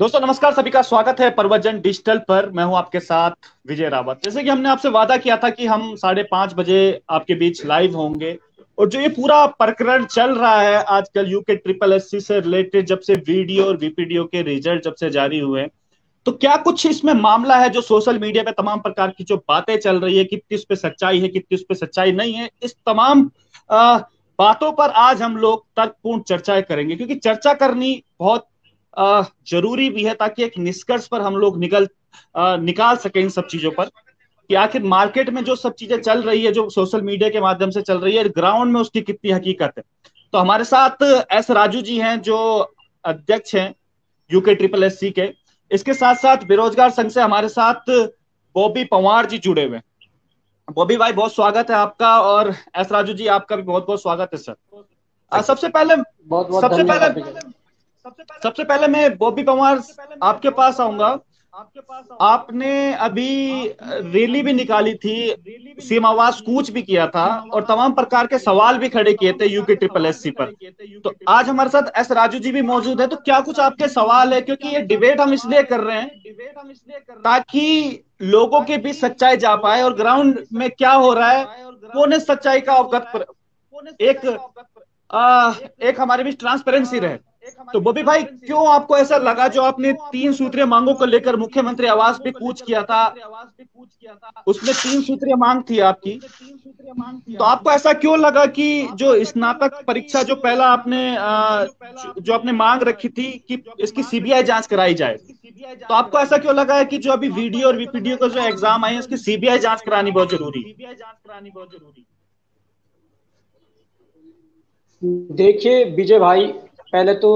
दोस्तों नमस्कार, सभी का स्वागत है प्रवचन डिजिटल पर। मैं हूं आपके साथ विजय रावत। जैसे कि हमने आपसे वादा किया था कि हम 5:30 बजे आपके बीच लाइव होंगे। और जो ये पूरा प्रकरण चल रहा है आजकल यूके ट्रिपल एससी से रिलेटेड, जब से वीडियो और वीपीडीओ के रिजल्ट जब से जारी हुए हैं, तो क्या कुछ इसमें मामला है? जो सोशल मीडिया पे तमाम प्रकार की जो बातें चल रही है, कितनी उस पे सच्चाई है, कितनी उस पे सच्चाई नहीं है, इस तमाम आ, बातों पर आज हम लोग तर्कपूर्ण चर्चाएं करेंगे, क्योंकि चर्चा करनी बहुत जरूरी भी है, ताकि एक निष्कर्ष पर हम लोग निकाल सके इन सब चीजों पर, कि आखिर मार्केट में जो सब चीजें चल रही है, जो सोशल मीडिया के माध्यम से चल रही है, ग्राउंड में उसकी कितनी हकीकत है। तो हमारे साथ एस राजू जी हैं, जो अध्यक्ष हैं यूके ट्रिपल एस सी के। इसके साथ साथ बेरोजगार संघ से हमारे साथ बॉबी पंवार जी जुड़े हुए हैं। बॉबी भाई, बहुत स्वागत है आपका, और एस राजू जी आपका भी बहुत बहुत स्वागत है सर। सबसे पहले बहुत बहुत सबसे पहले धन्यवाद विजय। सबसे पहले मैं बॉबी पंवार आपके पास आऊंगा। आपने अभी रैली भी निकाली थी, सीमावास कूच भी किया था, और तमाम प्रकार के सवाल भी खड़े किए थे यूके ट्रिपल एस सी पर। तो आज हमारे साथ एस राजू जी भी मौजूद है। तो क्या कुछ आपके सवाल है? क्योंकि ये डिबेट हम इसलिए कर रहे हैं ताकि लोगों के बीच सच्चाई जा पाए, और ग्राउंड में क्या हो रहा है वो उन्हें सच्चाई का एक एक हमारे बीच ट्रांसपेरेंसी रहे। तो बॉबी भाई, क्यों आपको ऐसा लगा, जो आपने 3 सूत्रीय मांगों को लेकर मुख्यमंत्री आवास पे कूच किया था, उसमें 3 सूत्रीय मांग थी आपकी, तो आपको ऐसा क्यों लगा कि जो स्नातक परीक्षा जो पहला आपने जो आपने मांग रखी थी कि इसकी सीबीआई जांच कराई जाए, तो आपको ऐसा क्यों लगा है कि जो अभी वीडियो और वीपीडीओ का जो एग्जाम आए हैं, इसकी सीबीआई जांच करानी बहुत जरूरी? देखिए विजय भाई, पहले तो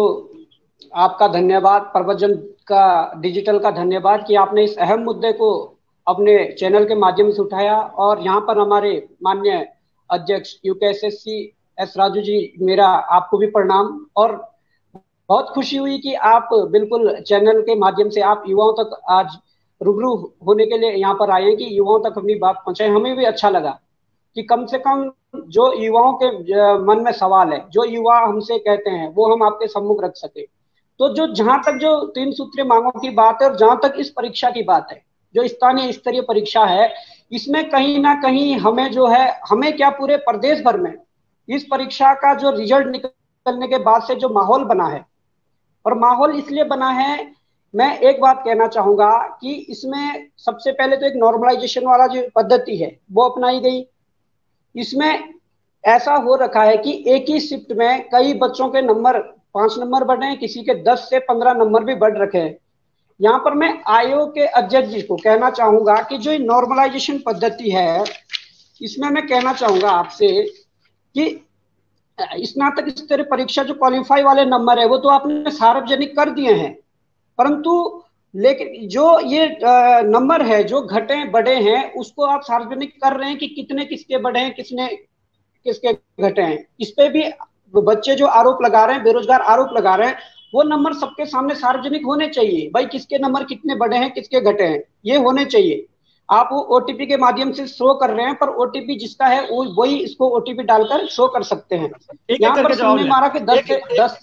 आपका धन्यवाद, प्रवचन का डिजिटल का धन्यवाद कि आपने इस अहम मुद्दे को अपने चैनल के माध्यम से उठाया। और यहाँ पर हमारे माननीय अध्यक्ष यूकेएसएससी एस राजू जी, मेरा आपको भी प्रणाम। और बहुत खुशी हुई कि आप बिल्कुल चैनल के माध्यम से आप युवाओं तक आज रूबरू होने के लिए यहाँ पर आए हैं कि युवाओं तक अपनी बात पहुंचाएं। हमें भी अच्छा लगा कि कम से कम जो युवाओं के मन में सवाल है, जो युवा हमसे कहते हैं, वो हम आपके सम्मुख रख सके। तो जो जहां तक जो 3 सूत्रीय मांगों की बात है और जहां तक इस परीक्षा की बात है, जो स्थानीय स्तरीय परीक्षा है, इसमें कहीं ना कहीं हमें जो है, हमें क्या पूरे प्रदेश भर में इस परीक्षा का जो रिजल्ट निकलने के बाद से जो माहौल बना है, और माहौल इसलिए बना है, मैं एक बात कहना चाहूंगा कि इसमें सबसे पहले तो एक नॉर्मलाइजेशन वाला जो पद्धति है वो अपनाई गई। इसमें ऐसा हो रखा है कि एक ही शिफ्ट में कई बच्चों के नंबर 5 नंबर बढ़े हैं, किसी के 10 से 15 नंबर भी बढ़ रखे हैं। यहाँ पर मैं आयोग के अध्यक्ष जी को कहना चाहूंगा कि जो नॉर्मलाइजेशन पद्धति है, इसमें मैं कहना चाहूंगा आपसे कि स्नातक स्तरीय परीक्षा जो क्वालिफाई वाले नंबर है वो तो आपने सार्वजनिक कर दिए हैं, परंतु लेकिन जो ये नंबर है जो घटे बढ़े हैं उसको आप सार्वजनिक कर रहे हैं कि कितने किसके बढ़े हैं, किसने किसके घटे हैं। इस पे भी बच्चे जो आरोप लगा रहे हैं, बेरोजगार आरोप लगा रहे हैं, वो नंबर सबके सामने सार्वजनिक होने चाहिए। भाई किसके नंबर कितने बढ़े हैं, किसके घटे हैं, ये होने चाहिए। आप वो ओटीपी के माध्यम से शो कर रहे हैं, पर ओटीपी जिसका है वो वही इसको ओटीपी डालकर शो कर सकते हैं। एक एक यहाँ पर करके जवाब सुनने लें। मारा कि दस एक से एक दस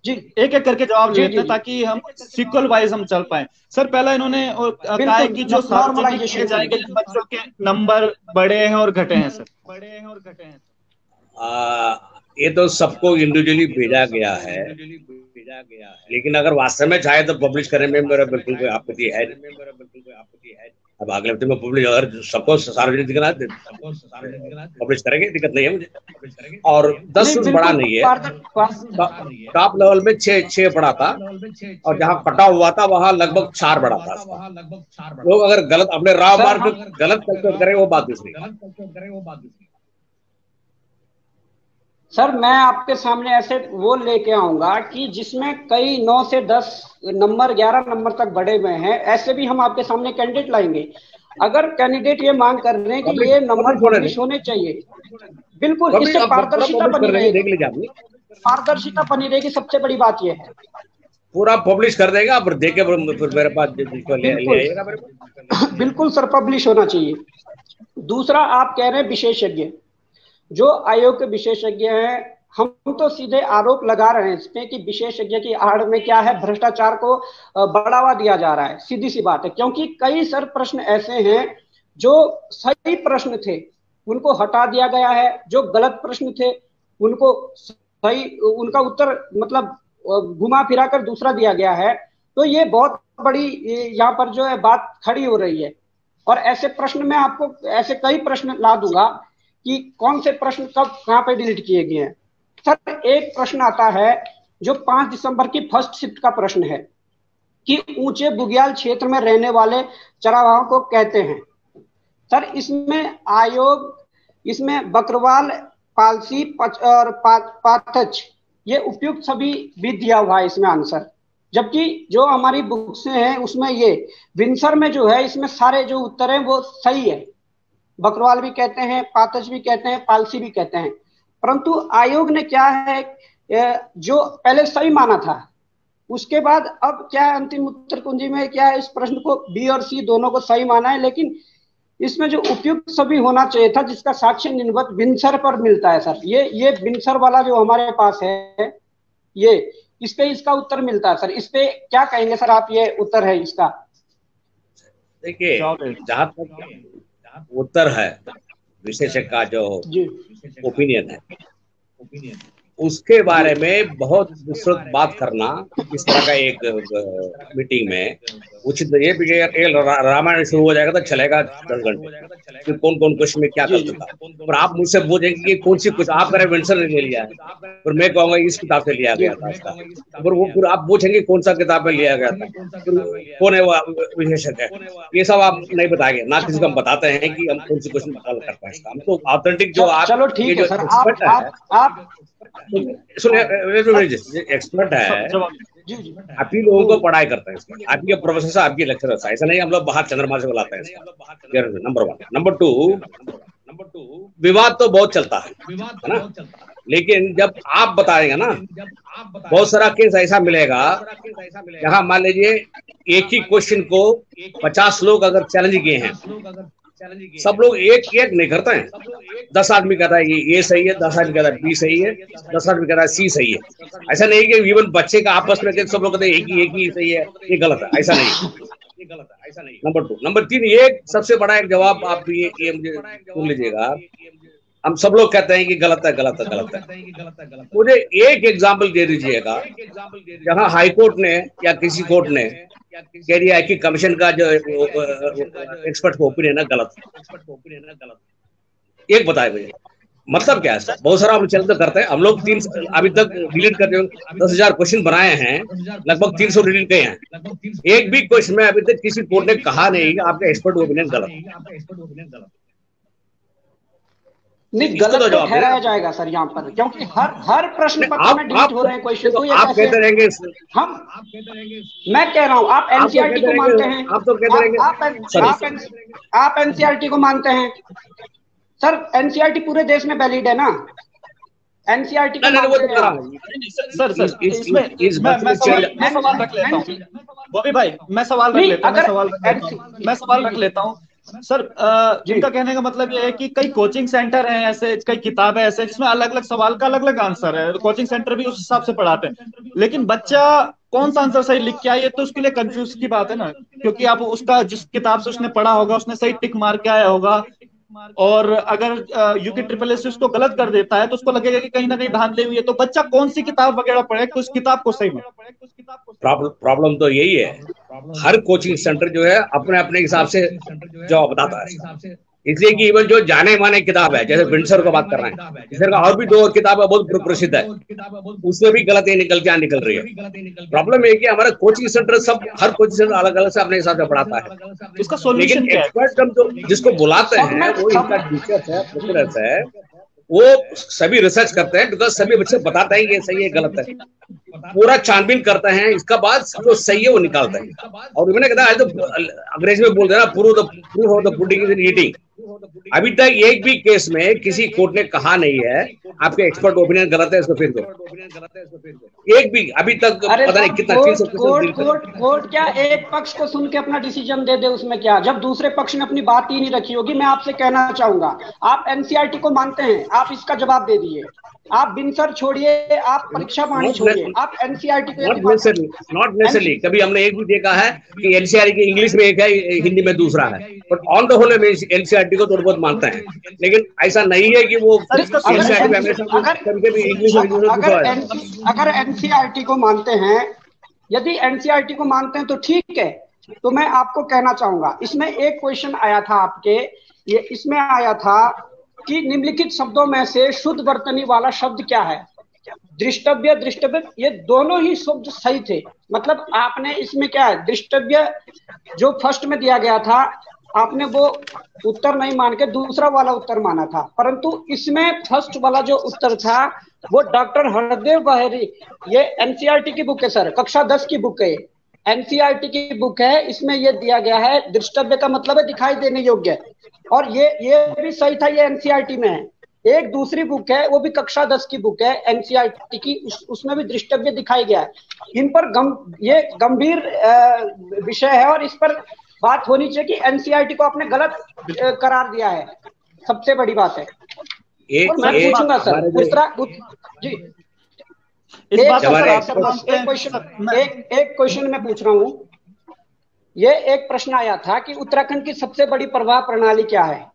जी एक एक करके जवाब ले जी लेते जी हैं, जी ताकि हम सीक्वल वाइज हम चल पाए। सर, पहला इन्होंने कहा है बिल्कुल, कि जो सार्वजनिक किए नॉर्मलाइजेशन के जाएंगे लिए। जिन बच्चों के नंबर बढ़े हैं और घटे हैं, सर। ये तो सबको इंडिविजुअली भेजा गया है, लेकिन अगर वास्तव में चाहे तो पब्लिश करने में मेरा बिल्कुल कोई आपत्ति है नहीं। अब अगले हफ्ते में पब्लिश अगर सबको सार्वजनिक दिखना है पब्लिश करेंगे, दिक्कत नहीं है मुझे। और 10 नहीं से बड़ा बिल्कुल नहीं है। टॉप लेवल में छह पड़ा था, और जहां कटा हुआ था वहां लगभग 4 बड़ा था उसका। लोग अगर गलत अपने राव सर मार्ग गलत कैलकुलेट करें वो बात दूसरी। सर मैं आपके सामने ऐसे वो लेके आऊंगा कि जिसमें कई 9 से 10 नंबर, 11 नंबर तक बढ़े हुए हैं, ऐसे भी हम आपके सामने कैंडिडेट लाएंगे। अगर कैंडिडेट ये मांग कर रहे हैं कि पब्लिश ये नंबर पब्लिश होने दें, पब्लिश होने चाहिए, बिल्कुल पब्लिश इससे अब पूरा पारदर्शिता पब्लिश बनी कर देंगे, देख रहेगी। लीजिए आपने। पारदर्शिता बनी रहेगी, सबसे बड़ी बात यह है। पूरा पब्लिश कर देगा, फिर देखे फिर मेरे पास जिसको ले बिल्कुल आइएगा मेरे को। बिल्कुल सर, पब्लिश होना चाहिए। दूसरा, आप कह रहे हैं विशेषज्ञ, जो आयोग के विशेषज्ञ हैं हम तो सीधे आरोप लगा रहे हैं इसमें कि विशेषज्ञ की आड़ में क्या है, भ्रष्टाचार को बढ़ावा दिया जा रहा है। सीधी सी बात है, क्योंकि कई सर प्रश्न ऐसे हैं जो सही प्रश्न थे उनको हटा दिया गया है, जो गलत प्रश्न थे उनको सही, उनका उत्तर मतलब घुमा फिरा कर दूसरा दिया गया है। तो ये बहुत बड़ी यहाँ पर जो है बात खड़ी हो रही है। और ऐसे प्रश्न में आपको ऐसे कई प्रश्न ला दूंगा कि कौन से प्रश्न कब कहाँ पे डिलीट किए गए हैं। सर एक प्रश्न आता है जो 5 दिसंबर की फर्स्ट शिफ्ट का प्रश्न है कि ऊंचे बुग्याल क्षेत्र में रहने वाले चरागाहों को कहते हैं। सर इसमें आयोग, इसमें बकरवाल, पालसी और पाथच, ये उपयुक्त सभी भी दिया हुआ है इसमें आंसर। जबकि जो हमारी बुक्स हैं उसमें ये विंसर में जो है इसमें सारे जो उत्तर हैं वो सही है। बकरवाल भी कहते हैं, पाथच भी कहते हैं, पालसी भी कहते हैं। परंतु आयोग ने क्या है, जो पहले सही माना था उसके बाद अब क्या है, अंतिम उत्तर कुंजी में क्या है, इस प्रश्न को बी और सी दोनों को सही माना है, लेकिन इसमें जो उपयुक्त सभी होना चाहिए था जिसका साक्ष्य निर्भर विंसर पर मिलता है। सर ये विंसर वाला जो हमारे पास है, ये इस पे इसका उत्तर मिलता है। सर इस पे क्या कहेंगे सर आप, ये उत्तर है इसका? देखिए, जहां तक उत्तर है विशेषज्ञ का जो ओपिनियन है उसके बारे में बहुत विस्तृत बात करना इस तरह का एक मीटिंग में उचित। ये रामायण शुरू हो जाएगा तो चलेगा 10 घंटे कि कौन कौन क्वेश्चन में क्या करता था। और आप मुझसे पूछेंगे कि कौन सी कुछ आप करें विंसर ने ले लिया है, और मैं कहूंगा इस किताब से लिया गया था इसका, और वो फिर आप पूछेंगे कौन सा किताब में लिया गया था, कौन है वो विशेषज्ञ है, ये सब आप नहीं बताएंगे ना। किसी को हम बताते हैं कि हम कौन सी क्वेश्चन हल कर पाए इसका। हम तो ऑथेंटिक जो आप, चलो ठीक है सर, आप सुनिए, एक्सपर्ट है, आप ही लोगों को पढ़ाई करते हैं, आपके प्रोफेसर से, आपके लेक्चरर से, ऐसा नहीं हम लोग बाहर चंद्रमा से बुलाते हैं। नंबर 1। नंबर 2, विवाद तो बहुत चलता है ना, लेकिन जब आप बताएंगे ना, बहुत सारा केस ऐसा मिलेगा जहां मान लीजिए एक ही क्वेश्चन को 50 लोग अगर चैलेंज किए हैं, सब लोग एक नहीं करते हैं। 10 आदमी कहता है ये सही है, 10 आदमी कहता है बी सही है, 10 आदमी कहता है सी सही है। ऐसा नहीं कि इवन बच्चे का आपस में सब लोग कहते हैं एक ही सही है, ये गलत है, ऐसा नहीं। नंबर 2। नंबर 3, ये सबसे बड़ा एक जवाब आप ये मुझे सुन लीजिएगा। हम सब लोग कहते हैं कि गलत है। मुझे एक एग्जाम्पल दे दीजिएगा जहां हाईकोर्ट ने या किसी कोर्ट ने कह दिया है कि कमीशन का जो एक्सपर्ट का ओपिनियन है गलत। एक बताए मुझे, मतलब क्या है? बहुत सारा हम चैलेंज करते हैं, हम लोग 3 अभी तक डिलीट करते हैं, 10,000 क्वेश्चन बनाए हैं, लगभग 300 डिलीट गए हैं। एक भी क्वेश्चन में अभी तक किसी कोर्ट ने कहा नहीं कि आपका एक्सपर्ट ओपिनियन गलत। नहीं, गलत तो ठहराया जाएगा सर यहाँ पर, क्योंकि हर प्रश्न पत्र में डिलीट हो रहे हैं क्वेश्चन। तो ये आप कहते रहेंगे, मैं कह रहा हूँ आप एनसीईआरटी को मानते हैं, आप तो कहते रहेंगे आप एनसीईआरटी को मानते हैं। सर एनसीईआरटी पूरे देश में वैलिड है ना? एनसीईआरटी को सर इसमें मैं सवाल रख लेता हूँ बॉबी भाई, मैं सवाल रख लेता हूँ सर। जिनका कहने का मतलब ये है कि कई कोचिंग सेंटर हैं ऐसे, कई किताबें ऐसे जिसमें अलग अलग सवाल का अलग अलग आंसर है, कोचिंग सेंटर भी उस हिसाब से पढ़ाते हैं, लेकिन बच्चा कौन सा आंसर सही लिख के आए तो उसके लिए कंफ्यूज की बात है ना, क्योंकि आप उसका जिस किताब से उसने पढ़ा होगा उसने सही टिक मार के आया होगा, और अगर यूपी SSS उसको गलत कर देता है तो उसको लगेगा कि कहीं ना कहीं धांधली हुई है, तो बच्चा कौन सी किताब वगैरह पढ़े कि उस किताब को सही माने। प्रॉब्लम तो यही है, हर कोचिंग सेंटर जो है अपने अपने हिसाब से जवाब बताता है। इसलिए कि इवन जो जाने माने किताब है, जैसे विंसर को बात कर रहे हैं, विंसर का और भी 2 किताब बहुत प्रसिद्ध है, उसमें भी गलत निकल रही है। प्रॉब्लम है कि हमारा कोचिंग सेंटर सब, हर कोचिंग सेंटर अलग अलग से अपने हिसाब से पढ़ाता है। इसका सोल्यूशन क्या है? एक्सपर्ट हम जो जिसको बुलाते हैं वो इनका टीचर्स है, प्रोफेसर है, वो सभी रिसर्च करते हैं, बिकॉज सभी बच्चे बताते हैं ये सही है गलत है, पूरा छानबीन करते हैं, इसका बाद जो सही है वो निकालते हैं। और मैंने कहा तो अंग्रेजी में बोल देना, proof of the pudding is in eating. अभी तक एक भी केस में किसी कोर्ट ने कहा नहीं है आपके एक्सपर्ट ओपिनियन गलत है, इसको फिर दो। एक भी अभी तक पता नहीं कितना कोर्ट क्या एक पक्ष को सुन के अपना डिसीजन दे दे, उसमें क्या, जब दूसरे पक्ष ने अपनी बात ही नहीं रखी होगी। मैं आपसे कहना चाहूंगा, आप एनसीईआरटी को मानते हैं, आप इसका जवाब दे दिए। आप बिनसर छोड़िए, आप परीक्षा वाणी छोड़िए, आप एनसीईआरटी को नॉट नेसेसरली कभी हमने एक भी देखा है कि एनसीईआरटी की इंग्लिश में एक है, हिंदी में दूसरा है, but on the whole NCERT को थोड़ा बहुत मानते हैं, लेकिन ऐसा नहीं है कि वो एनसीईआरटी में हमेशा कभी इंग्लिश में। अगर एनसीईआरटी को मानते हैं, यदि एनसीईआरटी को मानते हैं तो ठीक है। तो मैं आपको कहना चाहूंगा, इसमें एक क्वेश्चन आया था आपके, ये इसमें आया था कि निम्नलिखित शब्दों में से शुद्ध वर्तनी वाला शब्द क्या है। दृष्टव्य, दृष्टव्य, ये दोनों ही शब्द सही थे। मतलब आपने इसमें क्या है, दृष्टव्य जो फर्स्ट में दिया गया था, आपने वो उत्तर नहीं मान के दूसरा वाला उत्तर माना था, परंतु इसमें फर्स्ट वाला जो उत्तर था वो डॉक्टर हरदेव बहरी, ये एनसीईआरटी की बुक है सर, कक्षा 10 की बुक है, एनसीईआरटी की बुक है, इसमें ये दिया गया है दृष्टव्य का मतलब है दिखाई देने योग्य, और ये भी सही था, ये एनसीईआरटी में है। एक दूसरी बुक है, वो भी कक्षा 10 की बुक है एनसीईआरटी की, उसमें भी दृष्टव्य दिखाई गया है। इन पर ये गंभीर विषय है और इस पर बात होनी चाहिए कि एनसीईआरटी को आपने गलत करार दिया है, सबसे बड़ी बात है। और मैं पूछूंगा सर जी, एक क्वेश्चन मैं पूछ रहा हूँ, ये एक प्रश्न आया था कि उत्तराखंड की सबसे बड़ी प्रवाह प्रणाली क्या है,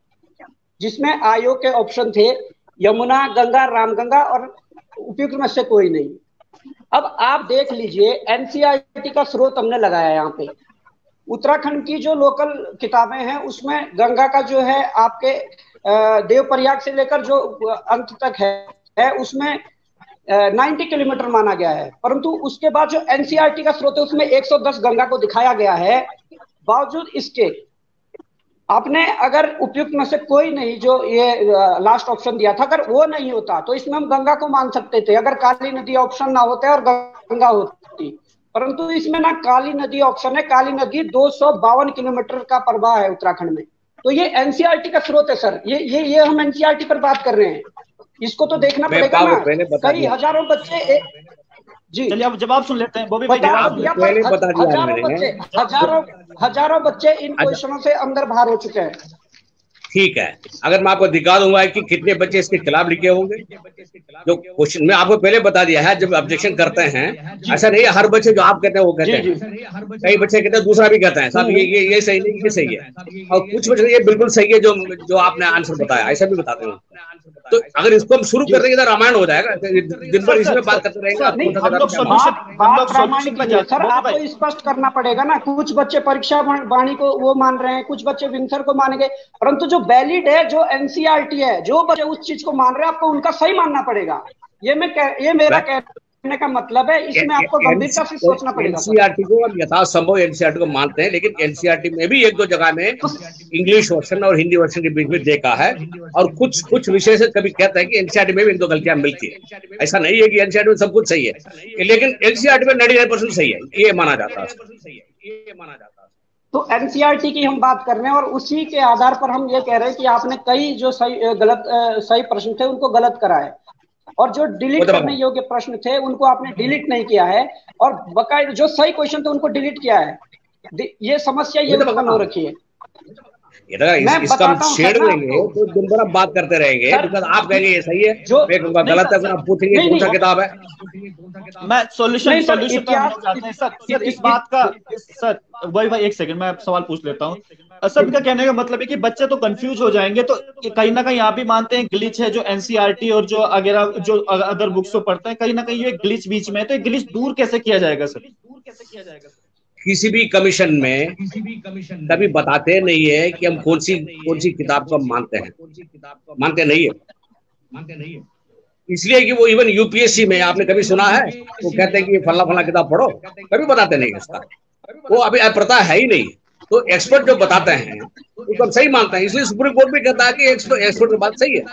जिसमें आयोग के ऑप्शन थे यमुना, गंगा, रामगंगा और उपयुक्त में से कोई नहीं। अब आप देख लीजिए, एनसीईआरटी का स्रोत हमने लगाया यहाँ पे, उत्तराखंड की जो लोकल किताबें हैं उसमें गंगा का जो है आपके देवप्रयाग से लेकर जो अंत तक है उसमें 90 किलोमीटर माना गया है, परंतु उसके बाद जो एनसीईआरटी का स्रोत है उसमें 110 गंगा को दिखाया गया है। बावजूद इसके आपने अगर उपयुक्त में से कोई नहीं, जो ये लास्ट ऑप्शन दिया था, अगर वो नहीं होता तो इसमें हम गंगा को मान सकते थे, अगर काली नदी ऑप्शन ना होते और गंगा होती, परंतु इसमें ना काली नदी ऑप्शन है। काली नदी 252 किलोमीटर का प्रवाह है उत्तराखंड में, तो ये एनसीईआरटी का स्रोत है सर, ये हम एनसीईआरटी पर बात कर रहे हैं, इसको तो देखना पड़ेगा ना। कई हजारों बच्चे जी, चलिए अब जवाब सुन लेते हैं बॉबी भाई। हजारों बच्चे इन क्वेश्चनों से अंदर बाहर हो चुके हैं। ठीक है, अगर मैं आपको दिखा दूंगा कि कितने बच्चे इसके खिलाफ लिखे होंगे, जो क्वेश्चन मैं आपको पहले बता दिया है, जब ऑब्जेक्शन करते हैं ऐसा नहीं है हर बच्चे जो आप कहते हैं वो कहते हैं, कई बच्चे कहते हैं दूसरा भी कहते हैं साहब ये सही नहीं, ये सही है, और कुछ बच्चे ये बिल्कुल सही है जो आपने आंसर बताया, ऐसा भी बताते हैं। तो अगर इसको हम शुरू कर देंगे तो रामायण हो जाएगा, दिन भर इसमें बात करते रहेंगे। सर आपको स्पष्ट करना पड़ेगा ना, कुछ बच्चे परीक्षा वाणी को वो मान रहे हैं, कुछ बच्चे विंसर को मानेंगे, परंतु जो वैलिड है, जो एनसीईआरटी है, जो बच्चे उस चीज को मान रहे हैं आपको उनका सही मानना पड़ेगा। ये मेरा कहने का मतलब है, इसमें आपको गंभीरता से सोचना पड़ेगा। एनसीईआरटी को हम यथासंभव एनसीईआरटी को मानते हैं, लेकिन एनसीईआरटी में भी एक दो जगह में इंग्लिश वर्जन और हिंदी वर्जन के बीच में देखा है, और कुछ विषय से कभी कहते हैं कि एनसीईआरटी में भी इन दो गलतियां मिलती है। ऐसा नहीं है कि एनसीईआरटी में सब कुछ सही है, लेकिन एनसीईआरटी में 99% सही है, ये माना जाता है। तो एनसीईआरटी की हम बात कर रहे हैं और उसी के आधार पर हम ये कह रहे हैं कि आपने कई जो सही प्रश्न थे उनको गलत करा है, और जो डिलीट करने योग्य प्रश्न थे उनको आपने डिलीट नहीं किया है, और बकायदा जो सही क्वेश्चन थे उनको डिलीट किया है। ये समस्या ये उत्पन्न हो रखी है। इसका हम छेड़ देंगे तो दिन भर बात करते रहेंगे, बिकॉज़ आप कहेंगे ये सही है, मैं कहूंगा गलत है, आप पूछेंगे कौन सा किताब है। मैं सॉल्यूशन सर इस बात का। सर भाई एक सेकंड, मैं सवाल पूछ लेता हूँ। सर का कहने का मतलब है कि बच्चे तो कंफ्यूज हो जाएंगे, तो कहीं ना कहीं आप भी मानते हैं ग्लिच है जो एनसीईआरटी और जो अदर बुक्स को पढ़ते हैं, कहीं ना कहीं ये ग्लिच बीच में है, तो ये ग्लिच दूर कैसे किया जाएगा सर? किसी भी कमीशन में कभी बताते नहीं है कि हम कौन सी किताब को मानते हैं, मानते नहीं है। इसलिए कि वो इवन यूपीएससी में आपने कभी सुना है वो कहते हैं कि फला किताब पढ़ो, कभी बताते नहीं इसका, वो अभी पता है ही नहीं। तो एक्सपर्ट जो बताते हैं उसको हम सही मानते हैं, इसलिए सुप्रीम कोर्ट भी कहता है कि एक्सपर्ट की बात सही है।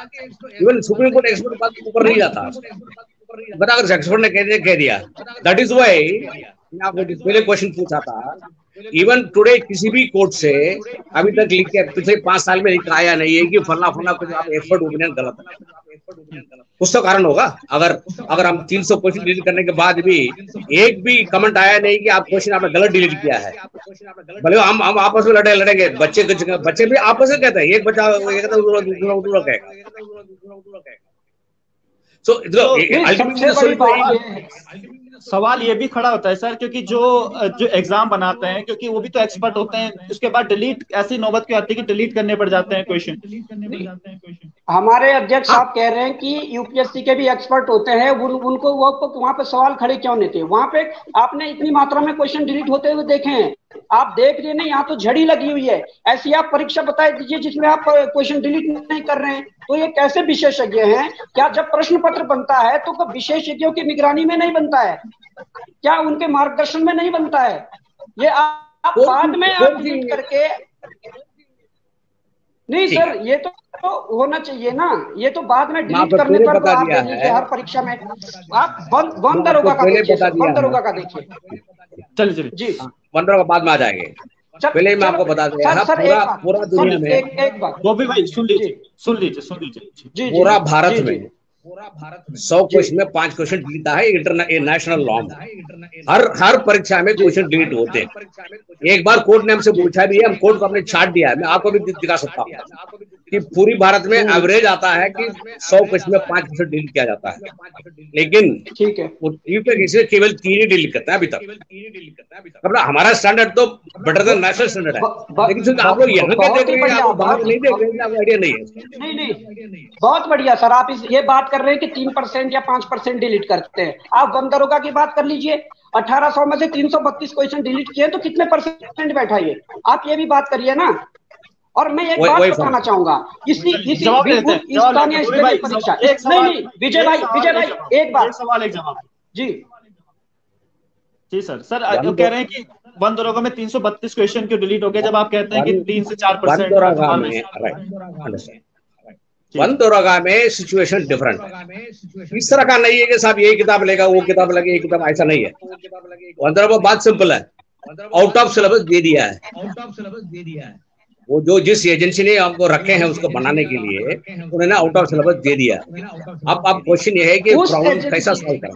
इवन सुप्रीम कोर्ट एक्सपर्ट की बात के ऊपर नहीं जाता, बता अगर एक्सपर्ट ने कह दिया, दैट इज वाई आपने पहले क्वेश्चन पूछा था। इवन टुडे किसी भी कोर्ट से अभी तक लिख के पिछले 5 साल में आया नहीं है कि फला कुछ आप एक्सपर्ट ओपिनियन गलत है। कुछ तो कारण होगा। अगर हम 300 क्वेश्चन डिलीट करने के बाद भी एक भी कमेंट आया नहीं कि आप क्वेश्चन आपने गलत डिलीट किया है, भले हम आपस में लड़ेंगे, बच्चे भी आपस में कहते हैं, एक बच्चा कहेगा। सवाल ये भी खड़ा होता है सर, क्योंकि जो एग्जाम बनाते हैं, क्योंकि वो भी तो एक्सपर्ट होते हैं, उसके बाद डिलीट ऐसी नौबत क्यों आती है कि डिलीट करने पड़ जाते हैं क्वेश्चन। हमारे अध्यक्ष साहब कह रहे हैं कि यूपीएससी के भी एक्सपर्ट होते हैं, उनको वो वहां पे सवाल खड़े क्यों नहीं थे? वहां पे आपने इतनी मात्रा में क्वेश्चन डिलीट होते हुए देखे हैं, आप देख रहे नहीं, यहाँ तो झड़ी लगी हुई है। ऐसी आप परीक्षा बता दीजिए जिसमें आप क्वेश्चन डिलीट नहीं कर रहे हैं, तो ये कैसे विशेषज्ञ हैं? क्या जब प्रश्न पत्र बनता है तो विशेषज्ञों की निगरानी में नहीं बनता है? क्या उनके मार्गदर्शन में नहीं बनता है? ये आप बाद में आप डिलीट करके नहीं सर, ये तो होना चाहिए ना, ये तो बाद में डिलीट करने पर तो आप दे दीजिए हर परीक्षा में। आप वन दरोगा का देखिए, वन दरोगा का देखिए। चलिए जी, वन दरोगा बाद में आ जाएंगे, पहले मैं आपको बता दिया पूरा दुनिया में एक बात वो भी भाई सुन लीजिए पूरा भारत में 100 क्वेश्चन में 5 क्वेश्चन डिलीट है नेशनल लॉ में। हर परीक्षा में क्वेश्चन डिलीट होते हैं। एक बार कोर्ट ने हमसे पूछा भी है, हम कोर्ट को अपने चार्ट दिया है, मैं आपको भी दिखा सकता हूँ कि पूरी भारत में एवरेज आता है कि 100 क्वेश्चन में 5 क्वेश्चन डिलीट किया जाता है, लेकिन ठीक है यूपीएससी केवल 3 ही डिलीट करता है अभी तक। मतलब हमारा स्टैंडर्ड तो बेटर देन नेशनल स्टैंडर्ड है, लेकिन आप लोग यहाँ के देख रहे हैं, आप बाहर नहीं देख रहे हैं, आपको आइडिया नहीं है। नहीं, बहुत बढ़िया सर, आप ये बात कर रहे हैं कि 3% या 5% डिलीट करते हैं। आप वन दरोगा की बात कर लीजिए, 1800 में से 332 क्वेश्चन डिलीट किए तो कितने परसेंट बैठा ये? आप ये भी बात करिए ना। और मैं एक बात बताना चाहूंगा, इसी स्थानीय स्तरीय परीक्षा, नहीं विजय भाई एक बात, सवाल एक जवाब जी सर जो कह रहे हैं कि वन दरोगा में 332 क्वेश्चन क्यों डिलीट हो गए, जब आप कहते हैं कि 3 से 4%। वन दरोगा में सिचुएशन डिफरेंट है, इस तरह का नहीं है कि साहब ये किताब लेगा वो किताब लगे, ये किताब, ऐसा नहीं है। वन दरोगा बात सिंपल है, आउट ऑफ सिलेबस दे दिया है। वो जो जिस एजेंसी ने आपको रखे हैं उसको बनाने के लिए, उन्होंने आउट ऑफ सिलेबस दे दिया। अब क्वेश्चन ये है कि प्रॉब्लम कैसा सॉल्व करें,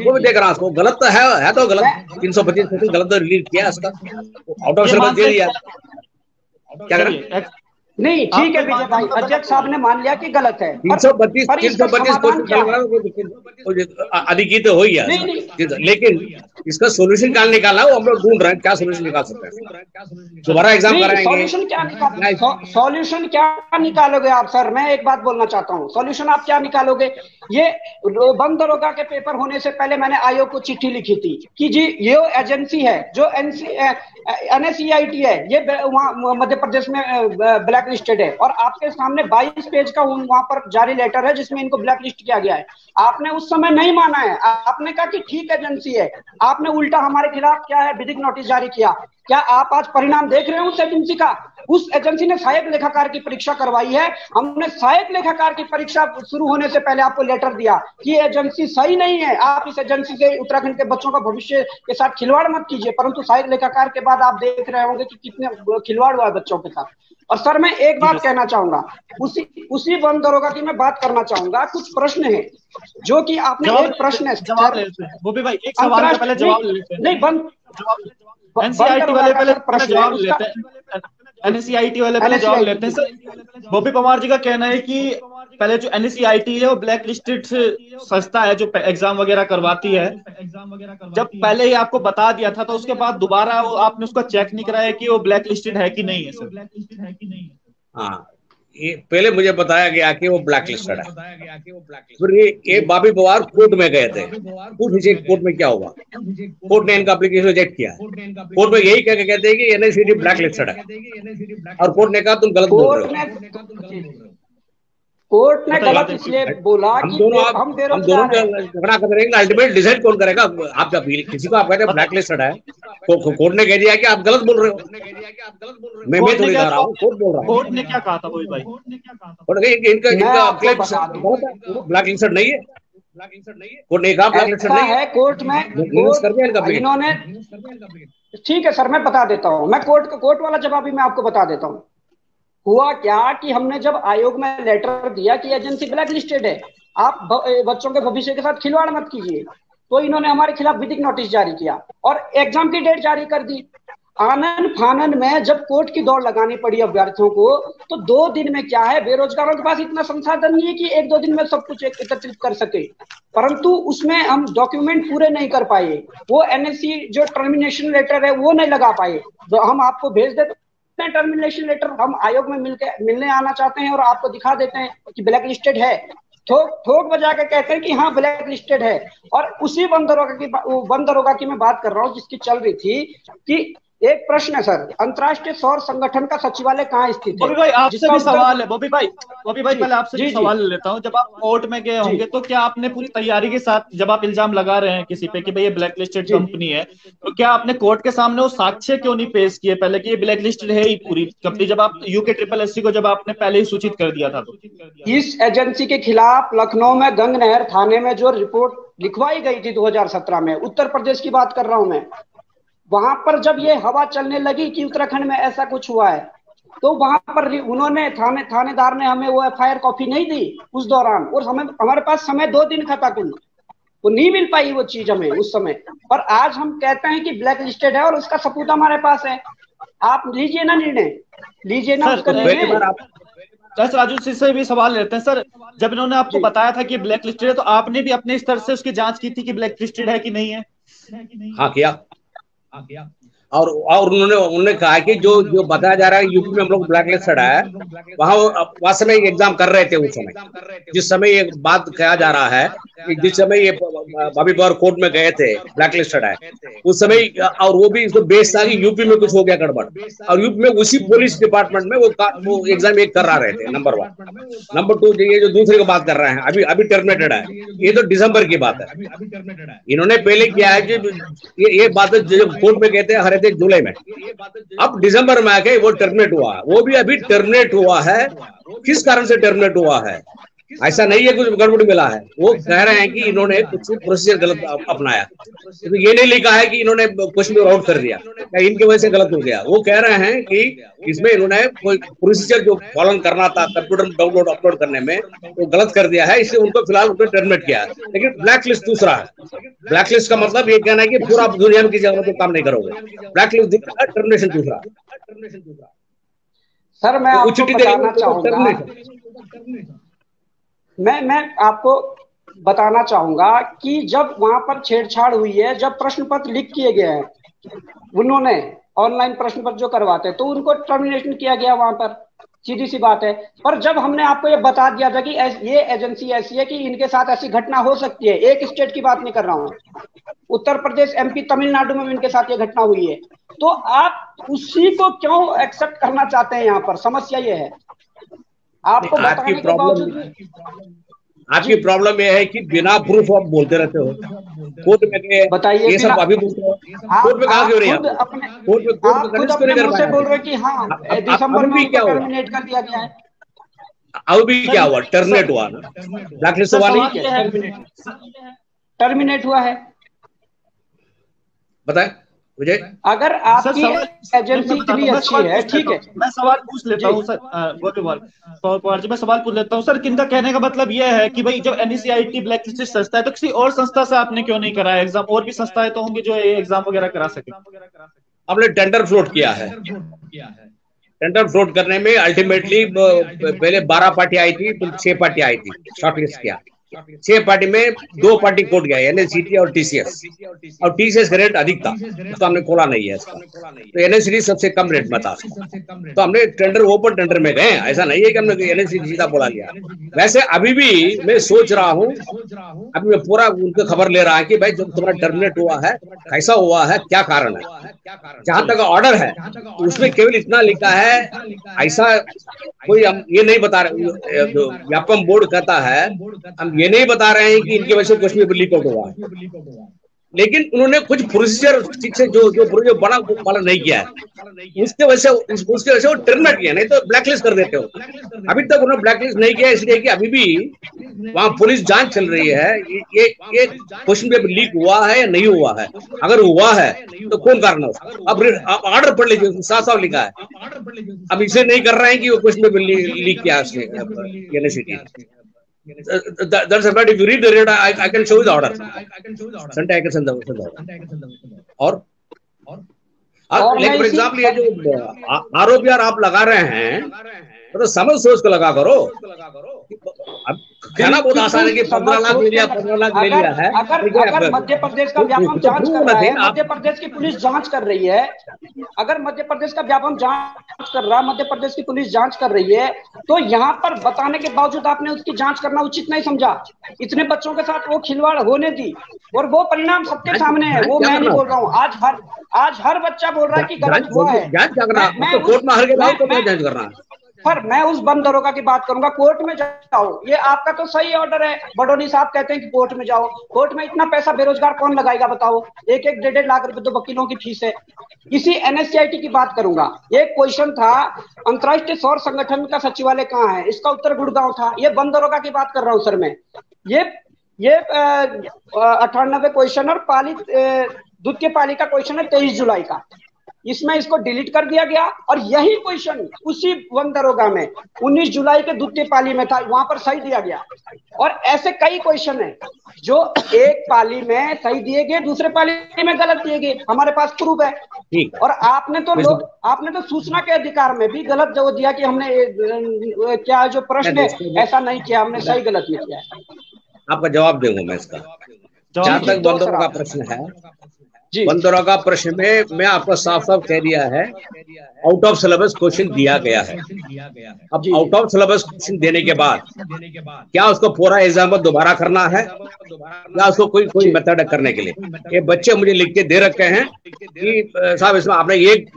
वो भी देख रहा हूँ। उसको गलत तो है तो गलत, 325 गलत तो रिलीज किया उसका, आउट ऑफ सिलेबस दे दिया, क्या करें? नहीं ठीक है विजय भाई, अध्यक्ष साहब ने मान लिया कि गलत है। 332 अधिक तो हो गया, लेकिन इसका सोल्यूशन क्या निकालना है वो हम लोग ढूंढ रहे हैं, क्या सोल्यूशन निकाल सकते हैं। दोबारा एग्जाम कराएंगे, सॉल्यूशन क्या निकालोगे आप सर? मैं एक बात बोलना चाहता हूँ, सॉल्यूशन आप क्या निकालोगे? ये वन दरोगा के पेपर होने से पहले मैंने आयोग को चिट्ठी लिखी थी कि जी ये एजेंसी है जो NSEIT है, ये वहाँ मध्य प्रदेश में ब्लैक लिस्टेड है, और आपके सामने 22 पेज का वहां पर जारी लेटर है जिसमें इनको ब्लैक लिस्ट किया गया है। आपने उस समय नहीं माना है, आपने कहा कि ठीक एजेंसी है, आपने उल्टा हमारे खिलाफ क्या है विधिक नोटिस जारी किया। क्या आप आज परिणाम देख रहे हैं उस एजेंसी का? उस एजेंसी ने सहायक लेखाकार की परीक्षा करवाई है, हमने सहायक लेखाकार की परीक्षा शुरू होने से पहले आपको लेटर दिया कि एजेंसी सही नहीं है, आप इस एजेंसी से उत्तराखंड के बच्चों का भविष्य के साथ खिलवाड़ मत कीजिए। परंतु सहायक लेखाकार के बाद आप देख रहे होंगे कि कितने खिलवाड़ हुआ है बच्चों के साथ। और सर मैं एक बात कहना चाहूंगा, उसी वन दरोगा की मैं बात करना चाहूंगा। कुछ प्रश्न है जो कि आपने एक प्रश्न है वो भी भाई एक सवाल का पहले जवाब NCERT वाले पहले जवाब लेते हैं, NSEIT वाले पहले जवाब लेते हैं। सर बॉबी पवार जी का कहना है कि पहले जो NSEIT है वो ब्लैक लिस्टेड संस्था है जो एग्जाम वगैरह करवाती है, जब पहले ही आपको बता दिया था तो उसके बाद दोबारा आपने उसका चेक नहीं कराया कि वो ब्लैक लिस्टेड है कि नहीं है सर? हाँ, ये पहले मुझे बताया गया कि वो ब्लैक लिस्टेड है, फिर ये बॉबी पवार कोर्ट में गए थे, कोर्ट में क्या हुआ, कोर्ट ने इनका एप्लीकेशन रिजेक्ट किया। कोर्ट में यही कह के कहते हैं कि NSEIT ब्लैक लिस्टेड है, और कोर्ट ने कहा तुम गलत बोल रहे हो। कोर्ट ने गलत इसलिए बोला कि हम दोनों झगड़ा करेंगे, अल्टीमेट डिसाइड कौन करेगा? आप जब किसी को आप कहते हैं ब्लैक लिस्टेड है, कोर्ट ने कह दिया कि आप गलत बोल रहे हो, मैं थोड़ी कह रहा हूँ, कोर्ट बोल रहा हूँ। कोर्ट ने क्या कहा था वो भाई? इनका ब्लैक लिस्टेड नहीं है, कोर्ट ने कहा ब्लैक लिस्टेड नहीं है, कोर्ट में इन्होंने, ठीक है सर मैं बता देता हूँ, मैं कोर्ट वाला जवाब भी मैं आपको बता देता हूँ। हुआ क्या कि हमने जब आयोग में लेटर दिया कि एजेंसी ब्लैक लिस्टेड है, आप बच्चों के भविष्य के साथ खिलवाड़ मत कीजिए, तो इन्होंने हमारे खिलाफ विधिक नोटिस जारी किया और एग्जाम की डेट जारी कर दी। आनन फानन में जब कोर्ट की दौड़ लगानी पड़ी अभ्यर्थियों को, तो 2 दिन में क्या है, बेरोजगारों के पास इतना संसाधन नहीं है कि 1-2 दिन में सब कुछ एकत्रित कर सके, परंतु उसमें हम डॉक्यूमेंट पूरे नहीं कर पाए। वो एनएससी जो टर्मिनेशन लेटर है वो नहीं लगा पाए। तो हम आपको भेज देते हैं टर्मिनेशन लेटर, हम आयोग में मिलने आना चाहते हैं और आपको दिखा देते हैं कि ब्लैक लिस्टेड है, ठोक बजा के कहते हैं कि हाँ ब्लैक लिस्टेड है। और उसी वन दरोगा की मैं बात कर रहा हूँ जिसकी चल रही थी कि एक प्रश्न है सर, अंतर्राष्ट्रीय सौर संगठन का सचिवालय कहाँ स्थित है? बॉबी भाई आपसे भी सवाल है। बॉबी भाई पहले आपसे भी सवाल लेता हूँ। जब आप कोर्ट में गए होंगे तो क्या आपने पूरी तैयारी के साथ, जब आप इल्जाम लगा रहे हैं किसी पे कि भाई ये ब्लैक लिस्टेड कंपनी है, तो क्या आपने कोर्ट के सामने वो साक्ष्य क्यों नहीं पेश किए पहले कि ये ब्लैक लिस्टेड है ही पूरी कंपनी, जब आप UKSSC को जब आपने पहले ही सूचित कर दिया था? तो इस एजेंसी के खिलाफ लखनऊ में गंगनहर थाने में जो रिपोर्ट लिखवाई गई थी 2017 में, उत्तर प्रदेश की बात कर रहा हूं मैं, वहां पर जब ये हवा चलने लगी कि उत्तराखंड में ऐसा कुछ हुआ है, तो वहां पर उन्होंने थानेदार ने हमें वो FIR कॉपी नहीं दी उस दौरान, और हमारे पास समय 2 दिन का था कुल, वो नहीं मिल पाई वो चीज हमें उस समय। और आज हम कहते हैं कि ब्लैक लिस्टेड है और उसका सबूत हमारे पास है। आप लीजिए ना निर्णय, लीजिए ना उसका निर्णय। सर राजू सिंह से भी सवाल लेते हैं। सर, जब इन्होंने आपको बताया था कि ब्लैक लिस्टेड है, तो आपने भी अपने स्तर से उसकी जांच की थी कि ब्लैक लिस्टेड है कि नहीं है? हाँ किया। और उन्होंने कहा कि जो बताया जा रहा है यूपी में हम लोग ब्लैक लिस्टेड है, वहां समय एग्जाम कर रहे थे उस समय, जिस समय ये बात कहा जा रहा है कि जिस समय ये बॉबी पवार कोर्ट में गए थे ब्लैक लिस्टेड है उस समय, और वो भी इसको बेस था कि यूपी में कुछ हो गया गड़बड़, और यूपी में उसी पुलिस डिपार्टमेंट में वो एग्जाम एक करा रहे थे। नंबर 1। नंबर 2, ये जो दूसरे की बात कर रहे हैं अभी टर्मिनेटेड है, ये तो दिसंबर की बात है। इन्होंने पहले किया है कि ये बात कोर्ट में कहते हैं हर जुलाई में, अब दिसंबर में आके वो टर्मिनेट हुआ, वो भी अभी टर्मिनेट हुआ है। किस कारण से टर्मिनेट हुआ है? ऐसा नहीं है कुछ गड़बड़ मिला है, वो कह रहे हैं कि इन्होंने कुछ प्रोसीजर गलत अपनाया, तो ये नहीं लिखा है कि इन्होंने क्वेश्चन पेपर आउट कर दिया या इनकी वजह से गलत हो गया। वो कह रहे हैं कि इसमें इन्होंने कोई प्रोसीजर जो फॉलो करना था कंप्यूटर में डाउनलोड अपलोड करने में, वो गलत कर दिया है, इसलिए उनको फिलहाल उनको टर्मिनेट किया है। लेकिन ब्लैक लिस्ट दूसरा है। ब्लैक लिस्ट का मतलब ये कहना है कि पूरा दुनिया में किसी जगह पे काम नहीं करोगे, ब्लैक लिस्ट दूसरा, टर्मिनेशन दूसरा। सर मैं आपको बताना चाहूंगा, मैं आपको बताना चाहूंगा कि जब वहां पर छेड़छाड़ हुई है, जब प्रश्न पत्र लीक किए गए हैं, उन्होंने ऑनलाइन प्रश्न पत्र जो करवाते हैं, तो उनको टर्मिनेशन किया गया वहां पर, सीधी सी बात है। पर जब हमने आपको ये बता दिया था कि ये एजेंसी ऐसी है कि इनके साथ ऐसी घटना हो सकती है, एक स्टेट की बात नहीं कर रहा हूँ, उत्तर प्रदेश, MP, तमिलनाडु में इनके साथ ये घटना हुई है, तो आप उसी को क्यों एक्सेप्ट करना चाहते हैं? यहाँ पर समस्या ये है, आपको बताने के बावजूद। आपकी प्रॉब्लम ये है कि बिना प्रूफ आप बोलते रहते हो, कोर्ट में गए, बताइए, ये सब अभी बोलते हो, कोर्ट में कहा क्यों नहीं? कोर्ट में खुद अपने मुंह से बोल रहे कि हाँ दिसंबर में टर्मिनेट कर दिया गया है। अब भी क्या हुआ? टर्मिनेट हुआ ना, ब्लैक लिस्ट हुआ नहीं, टर्मिनेट हुआ है। बताए मुझे। अगर आपकी एजेंसी इतनी अच्छी है, ठीक है, मैं सवाल पूछ लेता हूँ सर। पवार जी, मैं सवाल पूछ लेता हूँ सर। किनका कहने का मतलब यह है कि भाई जब NSCIT ब्लैक लिस्टेड संस्था है, तो किसी और संस्था से आपने क्यों नहीं कराया एग्जाम? और भी संस्थाएं तो होंगी जो एग्जाम वगैरह करा सके। हमने टेंडर फ्लोट किया है। टेंडर फ्लोट करने में अल्टीमेटली पहले 12 पार्टी आई थी, फिर 6 पार्टी आई थी, शॉर्टलिस्ट किया। 6 पार्टी में 2 पार्टी कोर्ट गया, NSCT और TCS, और TCS का रेट अधिक था, उसका हमने खोला नहीं है इसका, तो NSCT सबसे कम रेट में था, तो हमने टेंडर ओपन टेंडर में गए। ऐसा नहीं है कि हमने NSCT सीधा बोला लिया। वैसे अभी भी मैं सोच रहा हूँ, अभी मैं पूरा उनको खबर ले रहा है कि भाई जब तुम्हारा टर्मिनेट हुआ है, कैसा हुआ है, क्या कारण है। जहां तक ऑर्डर है उसमें केवल इतना लिखा है, ऐसा कोई हम ये नहीं बता रहे, जो व्यापम बोर्ड कहता है, हम ये नहीं बता रहे हैं कि इनकी वजह से कुछ भी लीक आउट हुआ है, लेकिन उन्होंने कुछ प्रोसीजर ठीक से जो बड़ा पालन नहीं किया है, उसके वजह से वो टर्मिनेट किया, नहीं तो ब्लैकलिस्ट कर देते हो। अभी तक उन्होंने ब्लैकलिस्ट नहीं किया, इसलिए कि अभी भी वहां पुलिस जांच चल रही है, ये क्वेश्चन पेपर लीक हुआ है या नहीं हुआ है। अगर हुआ है तो कौन कारण है उसका? अब ऑर्डर पढ़ लीजिए, साफ साफ लिखा है। अब इसे नहीं कर रहे हैं कि वो क्वेश्चन पेपर लीक किया उसने university. That's about, if you read the read, I can show you the order. Sunday I can send the order. और फॉर एग्जाम्पल ये जो आरोप यार आप लगा रहे हैं तो समझ सोच को लगा करो। अब कहना बहुत आसान है कि 15 लाख ले लिया, 15 लाख ले लिया है। अगर मध्य प्रदेश का व्यापम जांच कर रहा है, मध्य प्रदेश की पुलिस जांच कर रही है, अगर मध्य प्रदेश का व्यापम जांच कर रहा है, मध्य प्रदेश की पुलिस जांच कर रही है, तो यहाँ पर बताने के बावजूद आपने उसकी जांच करना उचित नहीं समझा। इतने बच्चों के साथ वो खिलवाड़ होने दी और वो परिणाम सबके सामने है। वो मैं नहीं बोल रहा हूँ, आज हर बच्चा बोल रहा है कि गलत हुआ है। पर मैं उस बंद दरोगा की बात करूंगा, कोर्ट में जाओ, ये आपका तो सही ऑर्डर है। बडोनी साहब कहते हैं कि कोर्ट में जाओ, कोर्ट में इतना पैसा बेरोजगार कौन लगाएगा बताओ? 1-1, 1.5 लाख रुपए तो वकीलों की फीस है। इसी एनएससीआईटी की बात करूंगा, एक क्वेश्चन था अंतर्राष्ट्रीय सौर संगठन का सचिवालय कहाँ है, इसका उत्तर गुड़गांव था। ये बंद दरोगा की बात कर रहा हूँ सर मैं। ये 98 क्वेश्चन और द्वितीय पाली का क्वेश्चन है 23 जुलाई का, इसमें इसको डिलीट कर दिया गया। और यही क्वेश्चन उसी वन दरोगा में 19 जुलाई के द्वितीय पाली में था, वहां पर सही दिया गया। और ऐसे कई क्वेश्चन हैं जो एक पाली में सही दिए गए, दूसरे पाली में गलत दिए गए, हमारे पास प्रूफ है। और आपने तो सूचना के अधिकार में भी गलत जो दिया कि हमने क्या जो प्रश्न है ऐसा नहीं किया, हमने सही गलत नहीं किया है। आपका जवाब दूंगा मैं इसका। जहां तक बंद दरोगा का प्रश्न है, बंद दरोगा का प्रश्न में मैं आपको साफ साफ कह दिया है, आउट ऑफ सिलेबस क्वेश्चन दिया गया है। अब आउट ऑफ सिलेबस क्वेश्चन देने के बाद क्या उसको पूरा एग्जाम दोबारा करना है या उसको कोई मेथड करने के लिए? ये बच्चे मुझे लिख के दे रखे हैं कि साहब इसमें आपने एक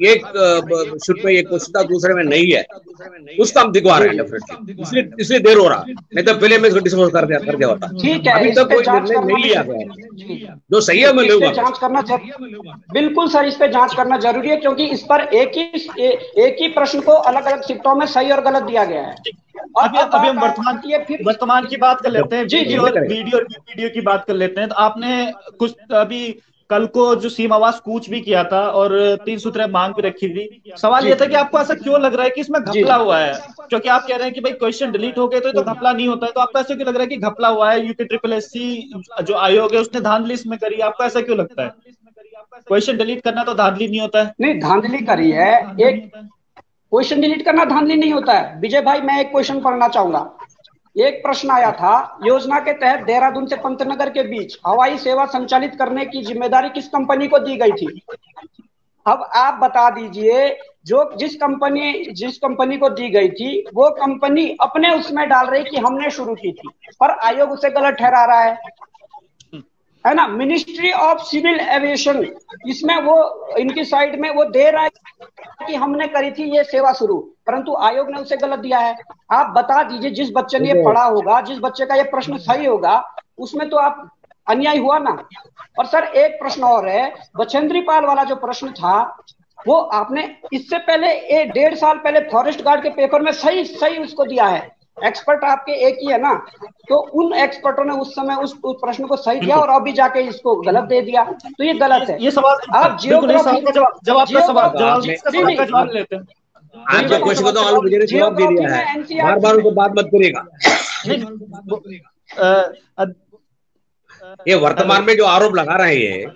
शुरू में एक क्वेश्चन था, दूसरे में नहीं है, उसका हम दिखवा रहे हैं डेफिनेटली, इसलिए देर हो रहा। नहीं तो पहले मैं इसको डिस्पोज कर दिया होता। अभी तक कोई निर्णय नहीं लिया गया, जो सही है मैं लूंगा। जांच करना बिल्कुल सर, इस पे जांच करना जरूरी है, क्योंकि इस पर एक ही प्रश्न को अलग अलग शिफ्टों में सही और गलत दिया गया है। अभी हम वर्तमान की बात कर लेते हैं, वीडियो की बात कर लेते हैं। तो आपने कुछ अभी कल को जो सीम आवाज कूच भी किया था और 3 सूत्रें मांग भी रखी थी। सवाल ये था कि आपको ऐसा क्यों लग रहा है कि इसमें घपला हुआ है? क्योंकि आप कह रहे हैं कि भाई क्वेश्चन डिलीट हो गए तो घपला नहीं होता है, तो आपको ऐसा क्यों लग रहा है कि घपला हुआ है? UPSSC जो आयोग है उसने धांधली इसमें करी, आपको ऐसा क्यों लगता है? क्वेश्चन डिलीट करना तो धांधली नहीं होता है? नहीं, धांधली करी है। एक क्वेश्चन डिलीट करना धांधली नहीं होता है। विजय भाई, मैं एक क्वेश्चन पढ़ना चाहूंगा। एक प्रश्न आया था, योजना के तहत देहरादून से पंतनगर के बीच हवाई सेवा संचालित करने की जिम्मेदारी किस कंपनी को दी गई थी? अब आप बता दीजिए, जिस कंपनी को दी गई थी वो कंपनी अपने उसमें डाल रही कि हमने शुरू की थी, पर आयोग उसे गलत ठहरा रहा है ना। मिनिस्ट्री ऑफ सिविल एविएशन, इसमें वो इनकी साइड में वो दे रहा है कि हमने करी थी ये सेवा शुरू, परंतु आयोग ने उसे गलत दिया है। आप बता दीजिए, जिस बच्चे ने ये पढ़ा होगा, जिस बच्चे का ये प्रश्न सही होगा, उसमें तो आप अन्याय हुआ ना। और सर एक प्रश्न और है, बछेंद्री पाल वाला जो प्रश्न था वो आपने इससे पहले 1.5 साल पहले फॉरेस्ट गार्ड के पेपर में सही उसको दिया है। एक्सपर्ट आपके एक ही है ना, तो उन एक्सपर्टों ने उस समय उस प्रश्न को सही दिया और अभी जाके इसको गलत दे दिया, तो ये गलत है। ये सवाल आप जियोग्राफी जवाब लेते हैं। आपके क्वेश्चन को तो ऑल मुझे जवाब दे दिया है, बार-बार उनको बात मत करिएगा। ये वर्तमान में जो आरोप लगा रहे हैं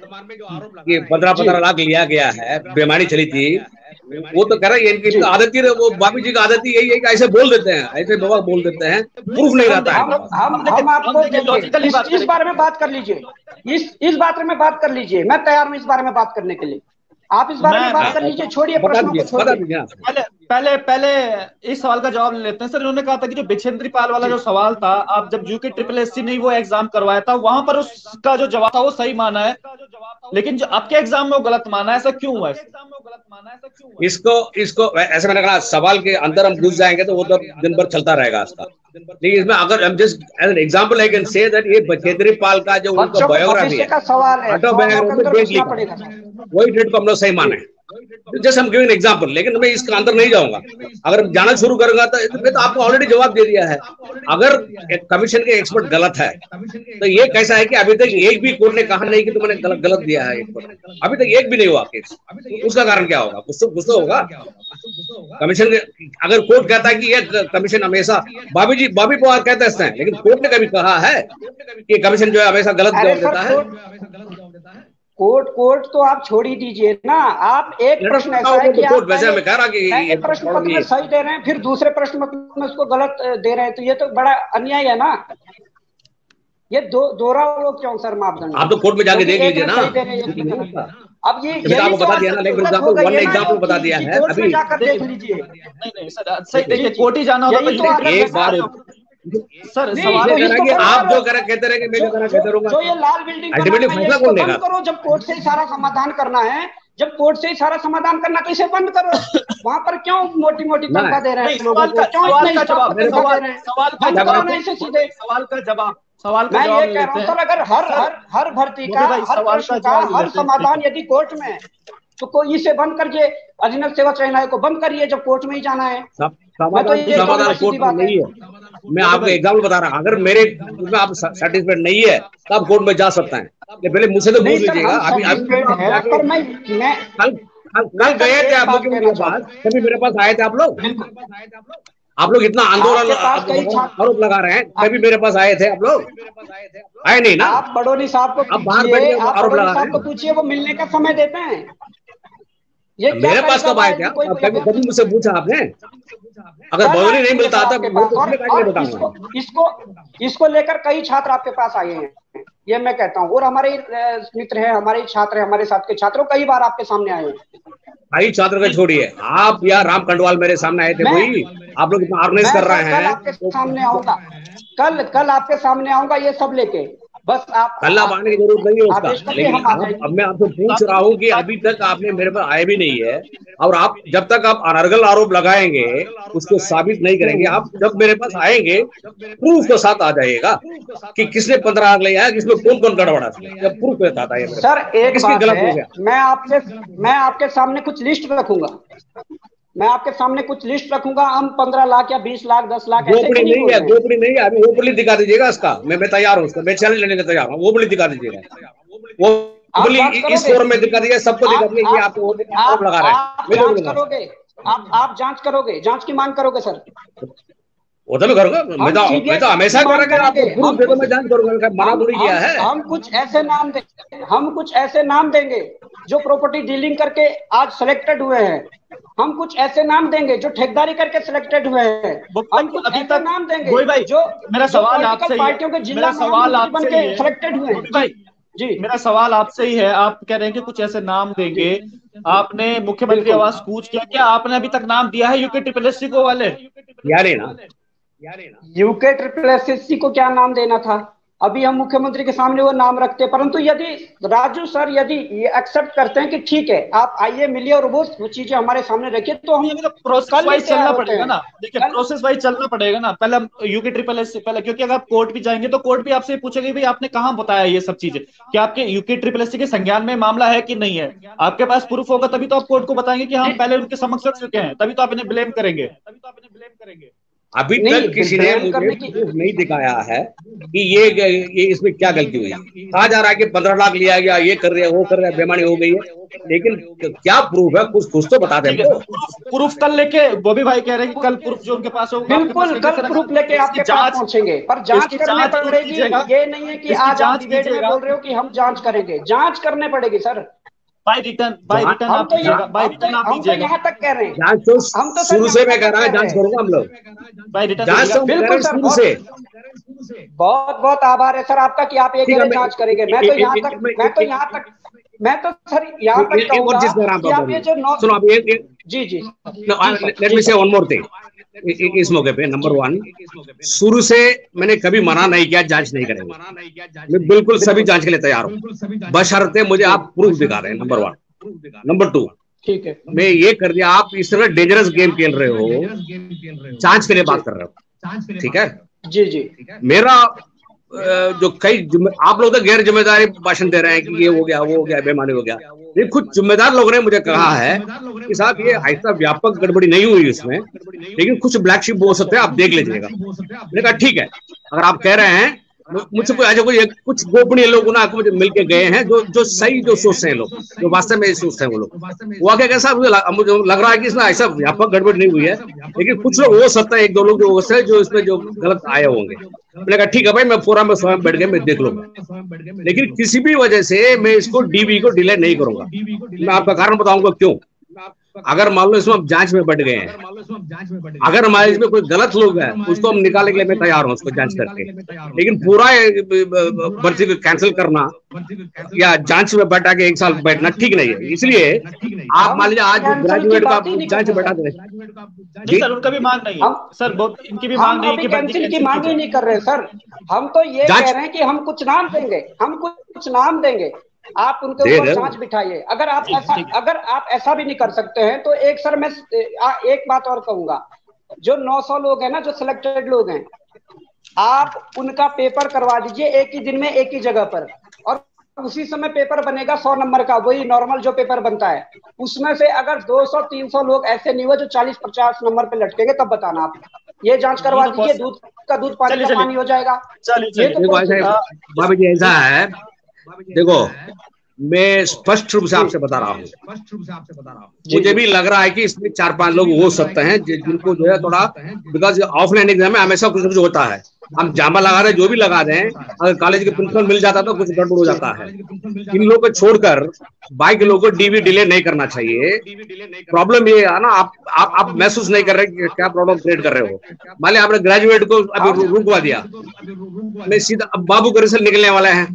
कि 15 लाख लिया गया है, बेईमानी चली थी, वो तो कह रहा है इनकी आदत ही, वो बाबू जी की आदत ही यही है कि ऐसे बोल देते हैं, ऐसे बाबा बोल देते हैं, प्रूफ नहीं रहता है। हम आपको इस बारे में बात कर लीजिए, इस बारे में बात कर लीजिए, मैं तैयार हूँ इस बारे में बात करने के लिए। आप इस बारे में बात कर लीजिए, छोड़िए प्रश्नों को छोड़िए। पहले इस सवाल का जवाब ले लेते हैं। सर, इन्होंने कहा था कि जो बिछेंद्री पाल वाला जो सवाल था, आप जब UPSSC ने वो एग्जाम करवाया था, वहां पर उसका जो जवाब था वो सही माना है, लेकिन जो आपके एग्जाम में वो गलत माना है, ऐसा क्यों हुआ? इसको ऐसे मैंने कहा, सवाल के अंदर हम घुस जाएंगे तो वो तो दिन भर चलता रहेगा इसका। लेकिन इसमें अगर हम just as an example I can say that ये बछेंद्री पाल का जो उनका बायोग्राफी है, ऑटोबायोग्राफी देख लीजिए, वही डेट को हम लोग सही माने। जस्ट हम गिविंग एग्जांपल, लेकिन मैं इसके अंदर नहीं जाऊंगा। अगर जाना शुरू करूंगा तो आपको ऑलरेडी जवाब दे दिया है। अगर कमीशन के एक्सपर्ट गलत है तो ये कैसा है कि अभी तक एक भी कोर्ट ने कहा नहीं कि तुमने गलत दिया है, अभी तक एक भी नहीं हुआ केस। उसका कारण क्या होगा? कुछ तो होगा। कमीशन के अगर कोर्ट कहता है कि ये कमीशन हमेशा बॉबी पवार कहते हैं, लेकिन कोर्ट ने कभी कहा है कि कमीशन जो है हमेशा गलत जवाब देता है? कोर्ट तो आप छोड़ ही दीजिए ना। आप एक प्रश्न ऐसा है कि आप पहले प्रश्न पत्र में सही दे रहे हैं, फिर दूसरे प्रश्न पत्र में उसको गलत दे रहे हैं, तो ये तो बड़ा अन्याय है ना। ये दोहरा वो क्यों सर मापदंड? आप तो कोर्ट में जाके देख लीजिए ना। अब ये आपको बता दिया ना, वन एग्जाम्पल बता दिया है अभी। जाकर देख लीजिए। नहीं सर, सही देखिए, कोर्ट ही जाना होगा तो एक बार सर सवाल आप जो करा कहते रहे, मैं जो करा कहते रहूंगा। जो ये लाल बिल्डिंग अल्टीमेटली फैसला कौन लेगा? करो, जब कोर्ट से ही सारा समाधान करना है, जब कोर्ट से ही सारा समाधान करना तो इसे बंद करो। वहां पर क्यों मोटी मोटी तनख्वाह दे रहे हैं लोगों को? सवाल का जवाब, सवाल का मैं ये कह रहा हूँ सर, अगर हर भर्ती का, हर प्रश्न का हर समाधान यदि कोर्ट में है तो कोई इसे बंद करिए, अधीनस्थ सेवा चयन आयोग को बंद करिए जब कोर्ट में ही जाना है। समाधान कोर्ट में नहीं है। मैं आपको एग्जाम्पल बता रहा हूँ, अगर मेरे उसमें आप सर्टिफिकेट नहीं है तो आप कोर्ट में जा सकता है। पहले मुझसे तो पूछ लीजिएगा। अभी कल गए थे आप लोग मेरे पास, कभी मेरे पास आए थे आप लोग? आप लोग इतना आंदोलन आरोप लगा रहे हैं, कभी मेरे पास आए थे आप लोग? आए नहीं ना। आप बड़ोनी साहब को आरोप लगा रहे हैं, पूछिए, वो मिलने का समय देते हैं। ये मेरे पास कब आए थे? कभी मुझसे पूछा आपने? अगर बड़ोनी नहीं मिलता था इसको लेकर कई छात्र आपके पास आए हैं, ये मैं कहता हूँ। और हमारे मित्र हैं, हमारे छात्र हैं, हमारे साथ के छात्रों कई बार आपके सामने आए हैं। भाई छात्र का छोड़िए, आप या राम कंडवाल मेरे सामने आए थे कोई? आप लोग इतना ऑर्गेनाइज कर रहे हैं। आपके सामने आऊंगा, कल आपके सामने आऊंगा ये सब लेके। बस आप कल आप आने की जरूरत नहीं है उसका, लेकिन अब मैं आपसे पूछ रहा हूँ कि अभी तक आपने मेरे पर आए भी नहीं है, और आप जब तक आप अनर्गल आरोप लगाएंगे उसको साबित नहीं करेंगे, आप जब मेरे पास आएंगे प्रूफ के साथ आ जाइएगा कि किसने 15 आग ले आया, किसमें कौन कौन गड़बड़ा था, जब प्रूफ के साथ आइए। सर एक बात है, मैं आपके सामने कुछ लिस्ट रखूंगा, मैं आपके सामने कुछ लिस्ट रखूंगा। हम 15 लाख या 20 लाख 10 लाख गोपनीय नहीं है, गोपनीय नहीं है। अभी ओपनली दिखा दीजिएगा इसका, मैं तैयार हूँ उसका, मैं चैलेंज लेने का तैयार हूँ। ओपनली दिखा दीजिएगा, वो ओपनली इस फोरम में दिखा दीजिए, सबको दिखा दीजिए कि आप लगा रहे हैं। आप जांच करोगे, जांच की मांग करोगे सर? वो तो मैं करूंगा, मैं तो हमेशा करूंगा, मैं जांच करूंगा, मना थोड़ी किया है। हम कुछ ऐसे नाम देंगे जो प्रॉपर्टी डीलिंग करके आज सिलेक्टेड हुए हैं। हम कुछ ऐसे नाम देंगे जो ठेकेदारी करके सिलेक्टेड हुए हैं। हम कुछ अभी ऐसे तक नाम देंगे भाई, जो मेरा सवाल आपसे पार्टियों के जिला बन के सिलेक्टेड हुए हैं। भाई जी, मेरा सवाल आपसे ही है। आप कह रहे हैं कि कुछ ऐसे नाम देंगे, आपने मुख्यमंत्री आवास कूच किया, क्या आपने अभी तक नाम दिया है यूके ट्रिपल एससी को वाले? यार ना यूके ट्रिपल एससी को क्या नाम देना था? अभी हम मुख्यमंत्री के सामने वो नाम रखते हैं, परंतु यदि राजू सर यदि ये एक्सेप्ट करते हैं कि ठीक है आप आइए मिलिए और वो चीजें हमारे सामने रखिए, तो हम प्रोसेस वाइज चलना पड़ेगा ना। देखिए प्रोसेस वाइज चलना पड़ेगा ना। पहले हम यूके ट्रिपल एस से पहले, क्योंकि अगर आप कोर्ट भी जाएंगे तो कोर्ट भी आपसे पूछेगी भाई आपने कहाँ बताया ये सब चीजें, क्या आपके यूके ट्रिपल एस के संज्ञान में मामला है कि नहीं है। आपके पास प्रूफ होगा तभी तो आप कोर्ट को बताएंगे कि हम पहले उनके समक्ष रख चुके हैं, तभी तो आप इन्हें ब्लेम करेंगे। अभी तक किसी ने मुझे प्रूफ नहीं दिखाया है कि ये इसमें क्या गलती हुई। कहा जा रहा है कि 15 लाख लिया गया, ये कर रहे हैं, वो कर रहे हैं, बेईमानी हो गई है, लेकिन क्या प्रूफ है? कुछ तो बता दें। प्रूफ कल लेके बॉबी भाई कह रहे हैं कि कल प्रूफ जो उनके पास होगा, बिल्कुल कल प्रूफ लेके आपके पास पहुंचेंगे, पर जांच करनी पड़ेगी। ये नहीं है कि आज आप डिबेट में बोल रहे हो कि हम जांच करेंगे, जांच करने पड़ेगी सर। बाय रिटर्न आप दीजिएगा। यहाँ तक कह रहे हैं जांच तो हम तो शुरू से मैं कह रहा हूँ, जांच करूंगा हम लोग, बाय रिटर्न बिल्कुल शुरू से। बहुत आभार है सर आपका कि आप एक जांच करेंगे। मैं तो यहाँ तक सर यहाँ तक सुनो जी लेट मी से वन मोर थिंग इस मौके पे। नंबर 1, शुरू से मैंने कभी मना नहीं किया जांच नहीं करेंगे। मैं बिल्कुल सभी जांच के लिए तैयार हूँ, बशर्ते मुझे आप प्रूफ दिखा रहे हैं। नंबर 1। नंबर 2, ठीक है, मैं ये कर दिया, आप इस तरह डेंजरस गेम खेल रहे हो, जांच के लिए बात कर रहे हो, ठीक है जी। मेरा जो आप लोग तो गैर जिम्मेदारी भाषण दे रहे हैं कि ये हो गया, वो हो गया, बेईमानी हो गया। ये कुछ जिम्मेदार लोगों ने मुझे कहा है कि साहब ये ऐसा व्यापक गड़बड़ी नहीं हुई इसमें, लेकिन कुछ ब्लैक शिप हो सकते हैं, आप देख लीजिएगा। मैंने कहा ठीक है, अगर आप कह रहे हैं मुझसे कोई आज कोई कुछ गोपनीय लोग ना मुझे मिलके गए हैं जो सही जो सोचते हैं लोग, जो वास्तव में सोचते हैं वो लोग। वो आगे कैसा मुझे लग रहा है कि इसमें ऐसा व्यापक गड़बड़ नहीं हुई है, लेकिन कुछ लोग हो सकता है, एक दो लोग जो हो जो इसमें जो गलत आए होंगे। मैंने कहा ठीक है भाई, मैं फोरम में स्वयं बैठ गया, मैं देख लूंगा, लेकिन किसी भी वजह से मैं इसको डीबी को डिले नहीं करूंगा। मैं आपका कारण बताऊंगा क्यों। अगर मान लो इसमें हम जांच में बढ़ गए हैं, अगर हमारे इसमें कोई गलत लोग हैं उसको हम निकालने के लिए मैं तैयार हूं, उसको जांच करके, लेकिन पूरा भर्ती को कैंसिल करना या जांच में बैठा के 1 साल बैठना ठीक नहीं है। इसलिए आप मान लीजिए आज ग्रेजुएट का जांच बैठा दें। जी सर, उनका भी मांग नहीं है सर, इनकी भी मांग नहीं है कि कैंसिल की मांग ही नहीं कर रहे सर। हम तो ये कह रहे हैं कि हम कुछ नाम देंगे, हम कुछ नाम देंगे, आप उनके ऊपर जांच बिठाइए। अगर आप ऐसा भी नहीं कर सकते हैं तो एक सर मैं एक बात और कहूंगा, जो 900 लोग हैं ना, जो सिलेक्टेड लोग हैं, आप उनका पेपर करवा दीजिए एक ही दिन में एक ही जगह पर, और उसी समय पेपर बनेगा 100 नंबर का, वही नॉर्मल जो पेपर बनता है। उसमें से अगर 200-300 लोग ऐसे नहीं हुए जो 40-50 नंबर पे लटकेंगे, तब बताना। आप ये जांच करवा दीजिए, दूध का दूध, पानी का पानी हो जाएगा। चलिए बाबा जी, ऐसा है, देखो मैं स्पष्ट रूप से आपसे बता रहा हूँ, मुझे भी लग रहा है कि इसमें 4-5 लोग हो सकते हैं जिनको जो है थोड़ा, बिकॉज ऑफलाइन एग्जाम में हमेशा कुछ ना कुछ होता है। हम जामा लगा रहे, जो भी लगा दें, अगर कॉलेज के प्रिंसिपल मिल जाता तो कुछ गड़बड़ हो जाता है। इन लोगों को छोड़कर बाकी लोगों को डीवी डिले नहीं करना चाहिए। प्रॉब्लम ये है ना, आप महसूस नहीं कर रहे कि क्या प्रॉब्लम क्रिएट कर रहे हो। मान लिया आपने ग्रेजुएट को अभी रुकवा दिया, मैं सीधा, अब बाबू का रिजल्ट निकलने वाला है,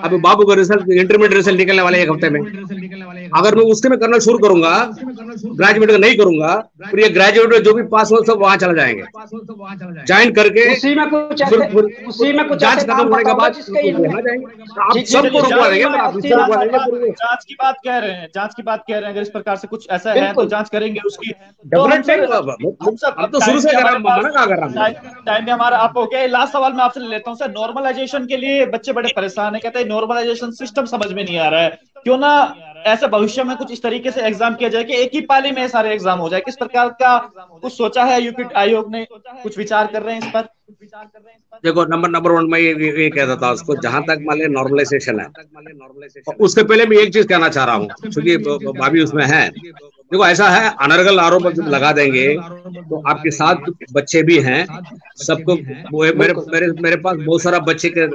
अभी बाबू का रिजल्ट, इंटरमीडिएट रिजल्ट निकलने वाला है 1 हफ्ते में। अगर मैं उसके में करना शुरू करूंगा, ग्रेजुएट का नहीं करूंगा, फिर ये ग्रेजुएट जो भी पास हो सब वहां चला जाएंगे, ज्वाइन करके उसी में कुछ जांच खत्म होने के बाद आप सबको रुकवा देंगे। जांच की बात कह रहे हैं, अगर इस प्रकार से कुछ ऐसा है तो जांच करेंगे उसकी। अब तो शुरू से मना कर रहा हूं, टाइम भी हमारा आप हो गया। लास्ट सवाल मैं आपसे ले लेता हूं सर, नॉर्मलाइजेशन के लिए बच्चे बड़े परेशान है, कहते हैं नॉर्मलाइजेशन सिस्टम समझ में नहीं आ रहा है, क्यों ना ऐसे भविष्य में कुछ इस तरीके से एग्जाम किया जाए कि एक ही पाली में सारे एग्जाम हो जाए। किस प्रकार का कुछ सोचा है यूपी आयोग ने, कुछ विचार कर रहे हैं इस पर? देखो नंबर 1 में ये कहता था उसको, जहां तक मान लिया नॉर्मलाइजेशन है, उसके पहले मैं एक चीज कहना चाह रहा हूँ, क्योंकि भाभी उसमें है। देखो ऐसा है, अनर्गल आरोप जब लगा देंगे तो आपके साथ बच्चे भी हैं, सबको मेरे पास बहुत सारा बच्चे के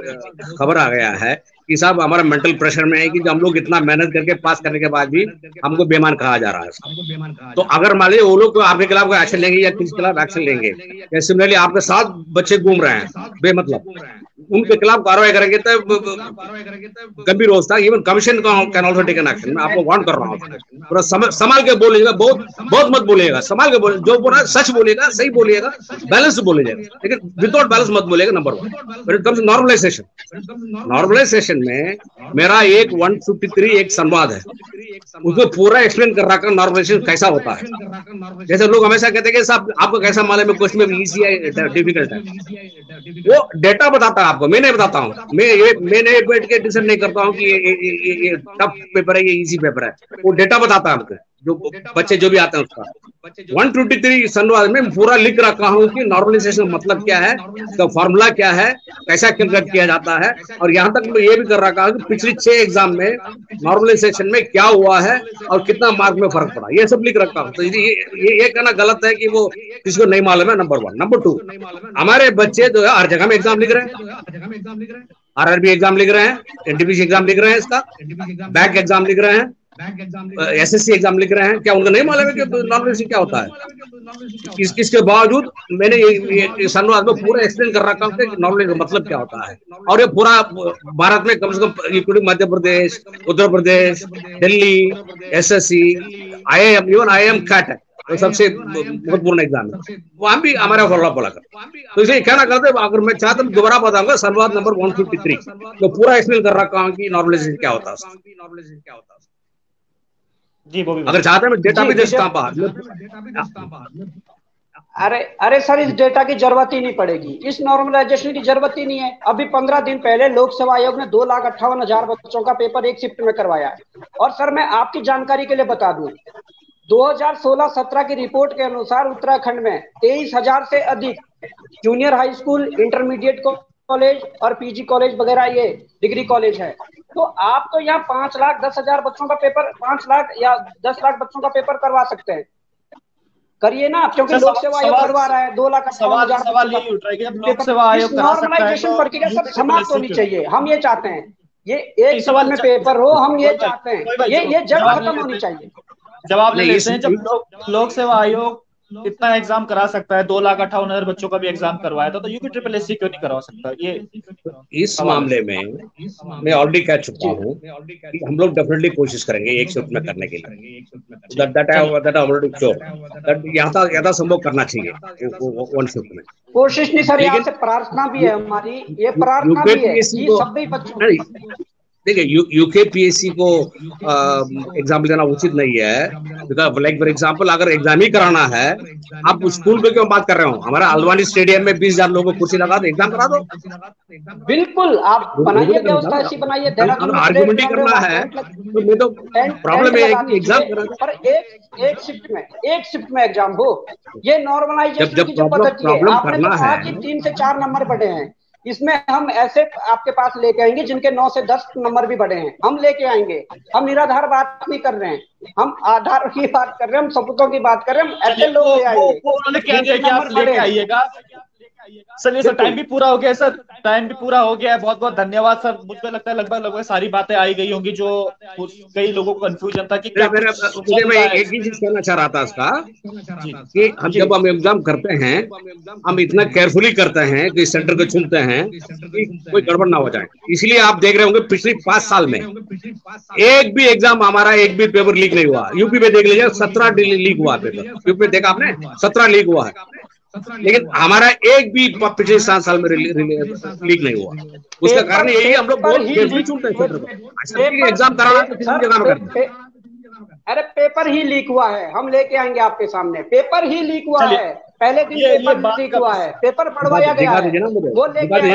खबर आ गया है कि साहब हमारा मेंटल प्रेशर में है कि हम लोग इतना मेहनत करके पास करने के बाद भी हमको बेईमान कहा जा रहा है। तो अगर मान लीजिए वो लोग आपके खिलाफ एक्शन लेंगे या किसी खिलाफ एक्शन लेंगे, या सिमिलरली आपके साथ बच्चे घूम रहे हैं बेमतलब, उनके खिलाफ कार्रवाई करेंगे तो गंभीर होता है। Even commission can also take an action. मैं आपको वार्न कर रहा हूँ, पूरा संभाल के बोलिएगा, बहुत मत बोलिएगा, संभाल के बोलिए, जो बोला सच बोलिएगा, सही बोलिएगा, बैलेंस बोलिएगा, लेकिन विदाउट बैलेंस मत बोलिएगा। नंबर 1 नॉर्मलाइजेशन में मेरा एक 153 एक संवाद है, उसमें पूरा एक्सप्लेन कर रखा नॉर्मलाइजेशन कैसा होता है। जैसे लोग हमेशा कहते हैं कि साहब आपको कैसा मालूम है क्वेश्चन में इजी है डिफिकल्ट है, वो डेटा बताता है आपको, मैं नहीं बताता हूँ। मैं नहीं बैठ के डिसाइड नहीं करता हूँ कि ये टफ पेपर है, ये इजी पेपर है, वो डेटा बताता है हमको, जो बच्चे जो भी आते हैं उसका। 153 संवाद में पूरा लिख रखा हूँ कि नॉर्मलाइजेशन मतलब क्या है, उसका फॉर्मूला क्या है, कैसा कैलकुलेट किया जाता है, और यहाँ तक मैं ये भी कर रखा हूँ कि पिछले 6 एग्जाम में नॉर्मलाइजेशन में क्या हुआ है और कितना मार्क में फर्क पड़ा, ये सब लिख रखा हूँ। तो ये कहना गलत है कि वो किसी को नहीं मालूम है। नंबर 1। नंबर 2, हमारे बच्चे जो है हर जगह में एग्जाम लिख रहे हैं, RRB एग्जाम लिख रहे हैं, NTPC एग्जाम लिख रहे हैं, इसका बैंक एग्जाम लिख रहे हैं, SSC एग्जाम लिख रहे हैं। क्या उनको नहीं मालूम है कि नॉर्मलाइजेशन क्या होता है? इसके बावजूद मैंने ये संवाद में पूरा एक्सप्लेन कर रखा हूँ कि नॉर्मलाइजेशन मतलब क्या होता है। और ये पूरा भारत में कम से कम including Madhya Pradesh, Uttar Pradesh, Delhi, SSC, IIM, even IIM CAT है, तो सबसे महत्वपूर्ण एग्जाम है, वहां भी हमारा फॉलोअप बोला कर। तो इसे कहना करते, अगर मैं चाहता हूँ दोबारा बताऊंगा, संवाद नंबर 153 तो पूरा एक्सप्लेन कर रखा हूँ कि नॉर्मलाइजेशन क्या होता है। जी वो भी अगर चाहते हैं मैं डेटा भी दे सकता हूं। अरे सर, इस डेटा की जरूरत ही नहीं पड़ेगी, इस नॉर्मलाइजेशन की जरूरत ही नहीं है। अभी 15 दिन पहले लोक सेवा आयोग ने 2,58,000 बच्चों का पेपर एक शिफ्ट में करवाया है। और सर मैं आपकी जानकारी के लिए बता दूं, 2016-17 की रिपोर्ट के अनुसार उत्तराखंड में 23,000 से अधिक junior high school, intermediate college और पीजी कॉलेज वगैरह, ये डिग्री कॉलेज है। तो आप तो यहाँ 5,10,000 बच्चों का पेपर, 5 लाख या 10 लाख बच्चों का पेपर करवा सकते हैं। करिए ना, क्योंकि लोक सेवा आयोग करवा रहा है 2,58,000 सवाल यही उठ रहा है कि अब लोक सेवा आयोग करा सकता है नॉर्मलाइजेशन प्रक्रिया सब समाप्त होनी चाहिए। हम ये चाहते हैं, ये एक सवाल में पेपर हो, हम ये चाहते हैं, ये जड़ खत्म होनी चाहिए। जवाब ले लेते हैं। जब लोक सेवा आयोग इतना एग्जाम करा सकता है, 2,58,000 बच्चों का भी एग्जाम करवाया था, तो यूपी ट्रिपल एससी क्यों नहीं करवा सकता? ये इस मामले में मैं ऑलरेडी कह चुका हूँ कि हम लोग डेफिनेटली कोशिश करेंगे एक शिफ्ट में करने के लिए। यथा संभव करना चाहिए वन शिफ्ट में। कोशिश नहीं सर, यहाँ से प्रार्थना भी है हमारी, ये प्रार्थना भी है कि सभी बच्चों, देखिए यूकेपीएससी को एग्जाम लेना उचित नहीं है। बिकॉज लाइक फॉर एग्जाम्पल, अगर एग्जाम ही कराना है, आप स्कूल पे क्यों बात कर रहे हो? हमारा अलवानी स्टेडियम में 20,000 लोगों को कुर्सी लगा दो, एग्जाम करा दो। बिल्कुल, आप बनाइए व्यवस्था ऐसी बनाइए। आर्गुमेंट ही करना है तो मैं तो प्रॉब्लम है कि एग्जाम पर एक शिफ्ट में एग्जाम हो, ये नॉर्मलाइजेशन की जो पद्धति है। आपने तो कहा कि 3 से 4 नंबर बढ़े हैं, इसमें हम ऐसे आपके पास लेके आएंगे जिनके 9 से 10 नंबर भी बढ़े हैं, हम लेके आएंगे। हम निराधार बात नहीं कर रहे हैं, हम आधार की बात कर रहे हैं, हम सबूतों की बात कर रहे हैं। हम ऐसे लोग ले आएंगे। उन्होंने कह दिया कि आप लेके आइएगा। चलिए सर, टाइम भी पूरा हो गया सर, टाइम भी पूरा हो गया है। बहुत बहुत धन्यवाद सर। मुझे लगता है लगभग सारी बातें आई गई होंगी जो कई लोगों को कंफ्यूजन था कि क्या। मैं एक ही चीज कहना चाह रहा था इसका कि हम जब हम एग्जाम करते हैं, हम इतना केयरफुली करते हैं कि सेंटर को चुनते हैं कि कोई गड़बड़ ना हो जाए। इसलिए आप देख रहे होंगे पिछले 5 साल में एक भी एग्जाम हमारा, एक भी पेपर लीक नहीं हुआ। यूपी में देख लीजिए 17 लीक हुआ पेपर। यूपी में देखा आपने 17 लीक हुआ है, लेकिन हमारा एक भी पिछले 7 साल में लीक नहीं हुआ। उसका कारण यही, हम लोग बहुत केयरफुली चुनते हैं। एग्जाम कराना तो किसी जगह में करते हैं। अरे पेपर ही लीक हुआ है, हम लेके आएंगे आपके सामने। पेपर ही लीक हुआ है, पहले दिन पेपर लीक हुआ है, पेपर पढ़वाया गया है, वो लेके आएंगे,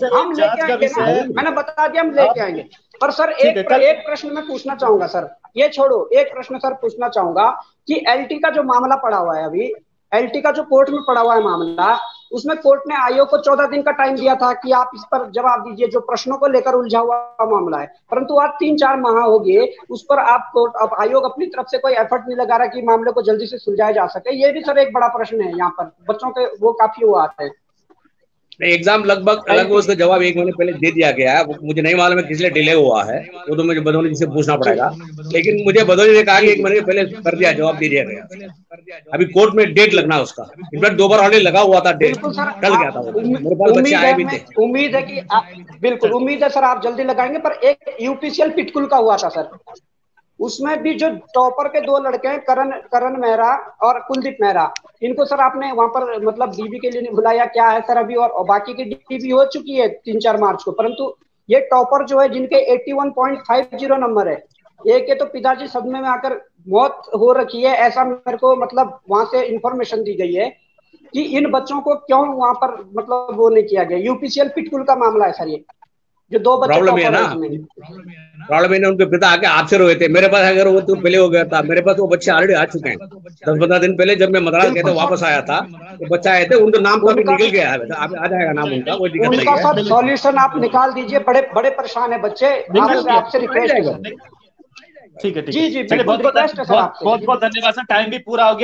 हम लेके आएंगे। मैंने बता दिया, हम लेके आएंगे। पर सर एक प्रश्न मैं पूछना चाहूंगा सर, ये छोड़ो, एक प्रश्न सर पूछना चाहूंगा कि एलटी का जो मामला पड़ा हुआ है अभी, एलटी का जो कोर्ट में पड़ा हुआ है मामला, उसमें कोर्ट ने आयोग को 14 दिन का टाइम दिया था कि आप इस पर जवाब दीजिए, जो प्रश्नों को लेकर उलझा हुआ मामला है। परंतु आज 3-4 माह हो गए, उस पर अब आयोग अपनी तरफ से कोई एफर्ट नहीं लगा रहा कि मामले को जल्दी से सुलझाया जा सके। ये भी सर एक बड़ा प्रश्न है यहाँ पर, बच्चों के वो काफी वो आते हैं। एग्जाम लगभग उसका जवाब 1 महीने पहले दे दिया गया है। मुझे नहीं मालूम है किस लिए डिले हुआ है, वो तो मुझे बदौनी जी से पूछना पड़ेगा। लेकिन मुझे बदौनी ने कहा कि 1 महीने पहले कर दिया, जवाब दे दिया गया। अभी कोर्ट में डेट लगना है उसका। इनफैक्ट 2 बार ऑलरेडी लगा हुआ था, डेट टल गया था। मेरे पास बच्चे आए भी थे। उम्मीद है कि बिल्कुल उम्मीद है सर आप जल्दी लगाएंगे। पर एक यूपीसीएल पिटकुल का हुआ था सर, उसमें भी जो टॉपर के 2 लड़के हैं, करण मेहरा और कुलदीप मेहरा, इनको सर आपने वहां पर मतलब डीबी के लिए नहीं बुलाया, क्या है सर अभी? और बाकी की डीबी हो चुकी है 3-4 मार्च को, परंतु ये टॉपर जो है जिनके 81.50 नंबर है, एक के तो पिताजी सदमे में आकर मौत हो रखी है, ऐसा मेरे को मतलब वहां से इंफॉर्मेशन दी गई है कि इन बच्चों को क्यों वहां पर मतलब वो नहीं किया गया। यूपीसीएल पिटकुल का मामला है सर, ये जो 2 बच्चे प्रॉब्लम है ना, प्रॉब्लम है ना, उनके पिता आके आपसे रोए थे। मेरे पास अगर वो तो पहले हो गया था, मेरे पास वो बच्चे ऑलरेडी आ चुके हैं। 10-15 दिन पहले जब मैं मद्रास गया था, वापस आया था, तो बच्चे आए थे, उनका नाम तो अभी निकल गया है, आ जाएगा नाम उनका, कोई दिक्कत नहीं है। सर सॉल्यूशन आप निकाल दीजिए, बड़े परेशान है बच्चे, आपसे रिक्वेस्ट है। ठीक है, जी चलिए, बहुत बहुत धन्यवाद सर। टाइम भी पूरा हो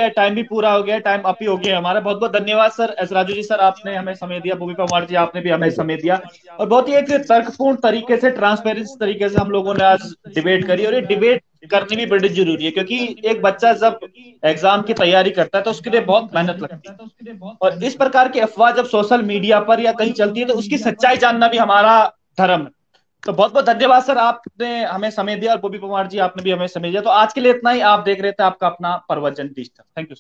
गया, टाइम अप ही हो गया हमारा। बहुत बहुत धन्यवाद sir. S Raju ji sir, आपने हमें समय दिया, भूमि पवार जी आपने भी हमें समय दिया, और बहुत ही एक तर्कपूर्ण तरीके से, ट्रांसपेरेंसी तरीके से हम लोगों ने आज डिबेट करी। और ये डिबेट करनी भी बड़ी जरूरी है, क्योंकि एक बच्चा जब एग्जाम की तैयारी करता है तो उसके लिए बहुत मेहनत लगती है, और इस प्रकार की अफवाह जब सोशल मीडिया पर या कहीं चलती है तो उसकी सच्चाई जानना भी हमारा धर्म है। तो बहुत बहुत धन्यवाद सर, आपने हमें समय दिया, और बॉबी पवार जी आपने भी हमें समय दिया। तो आज के लिए इतना ही। आप देख रहे थे आपका अपना प्रवचन डिजिटल। Thank you.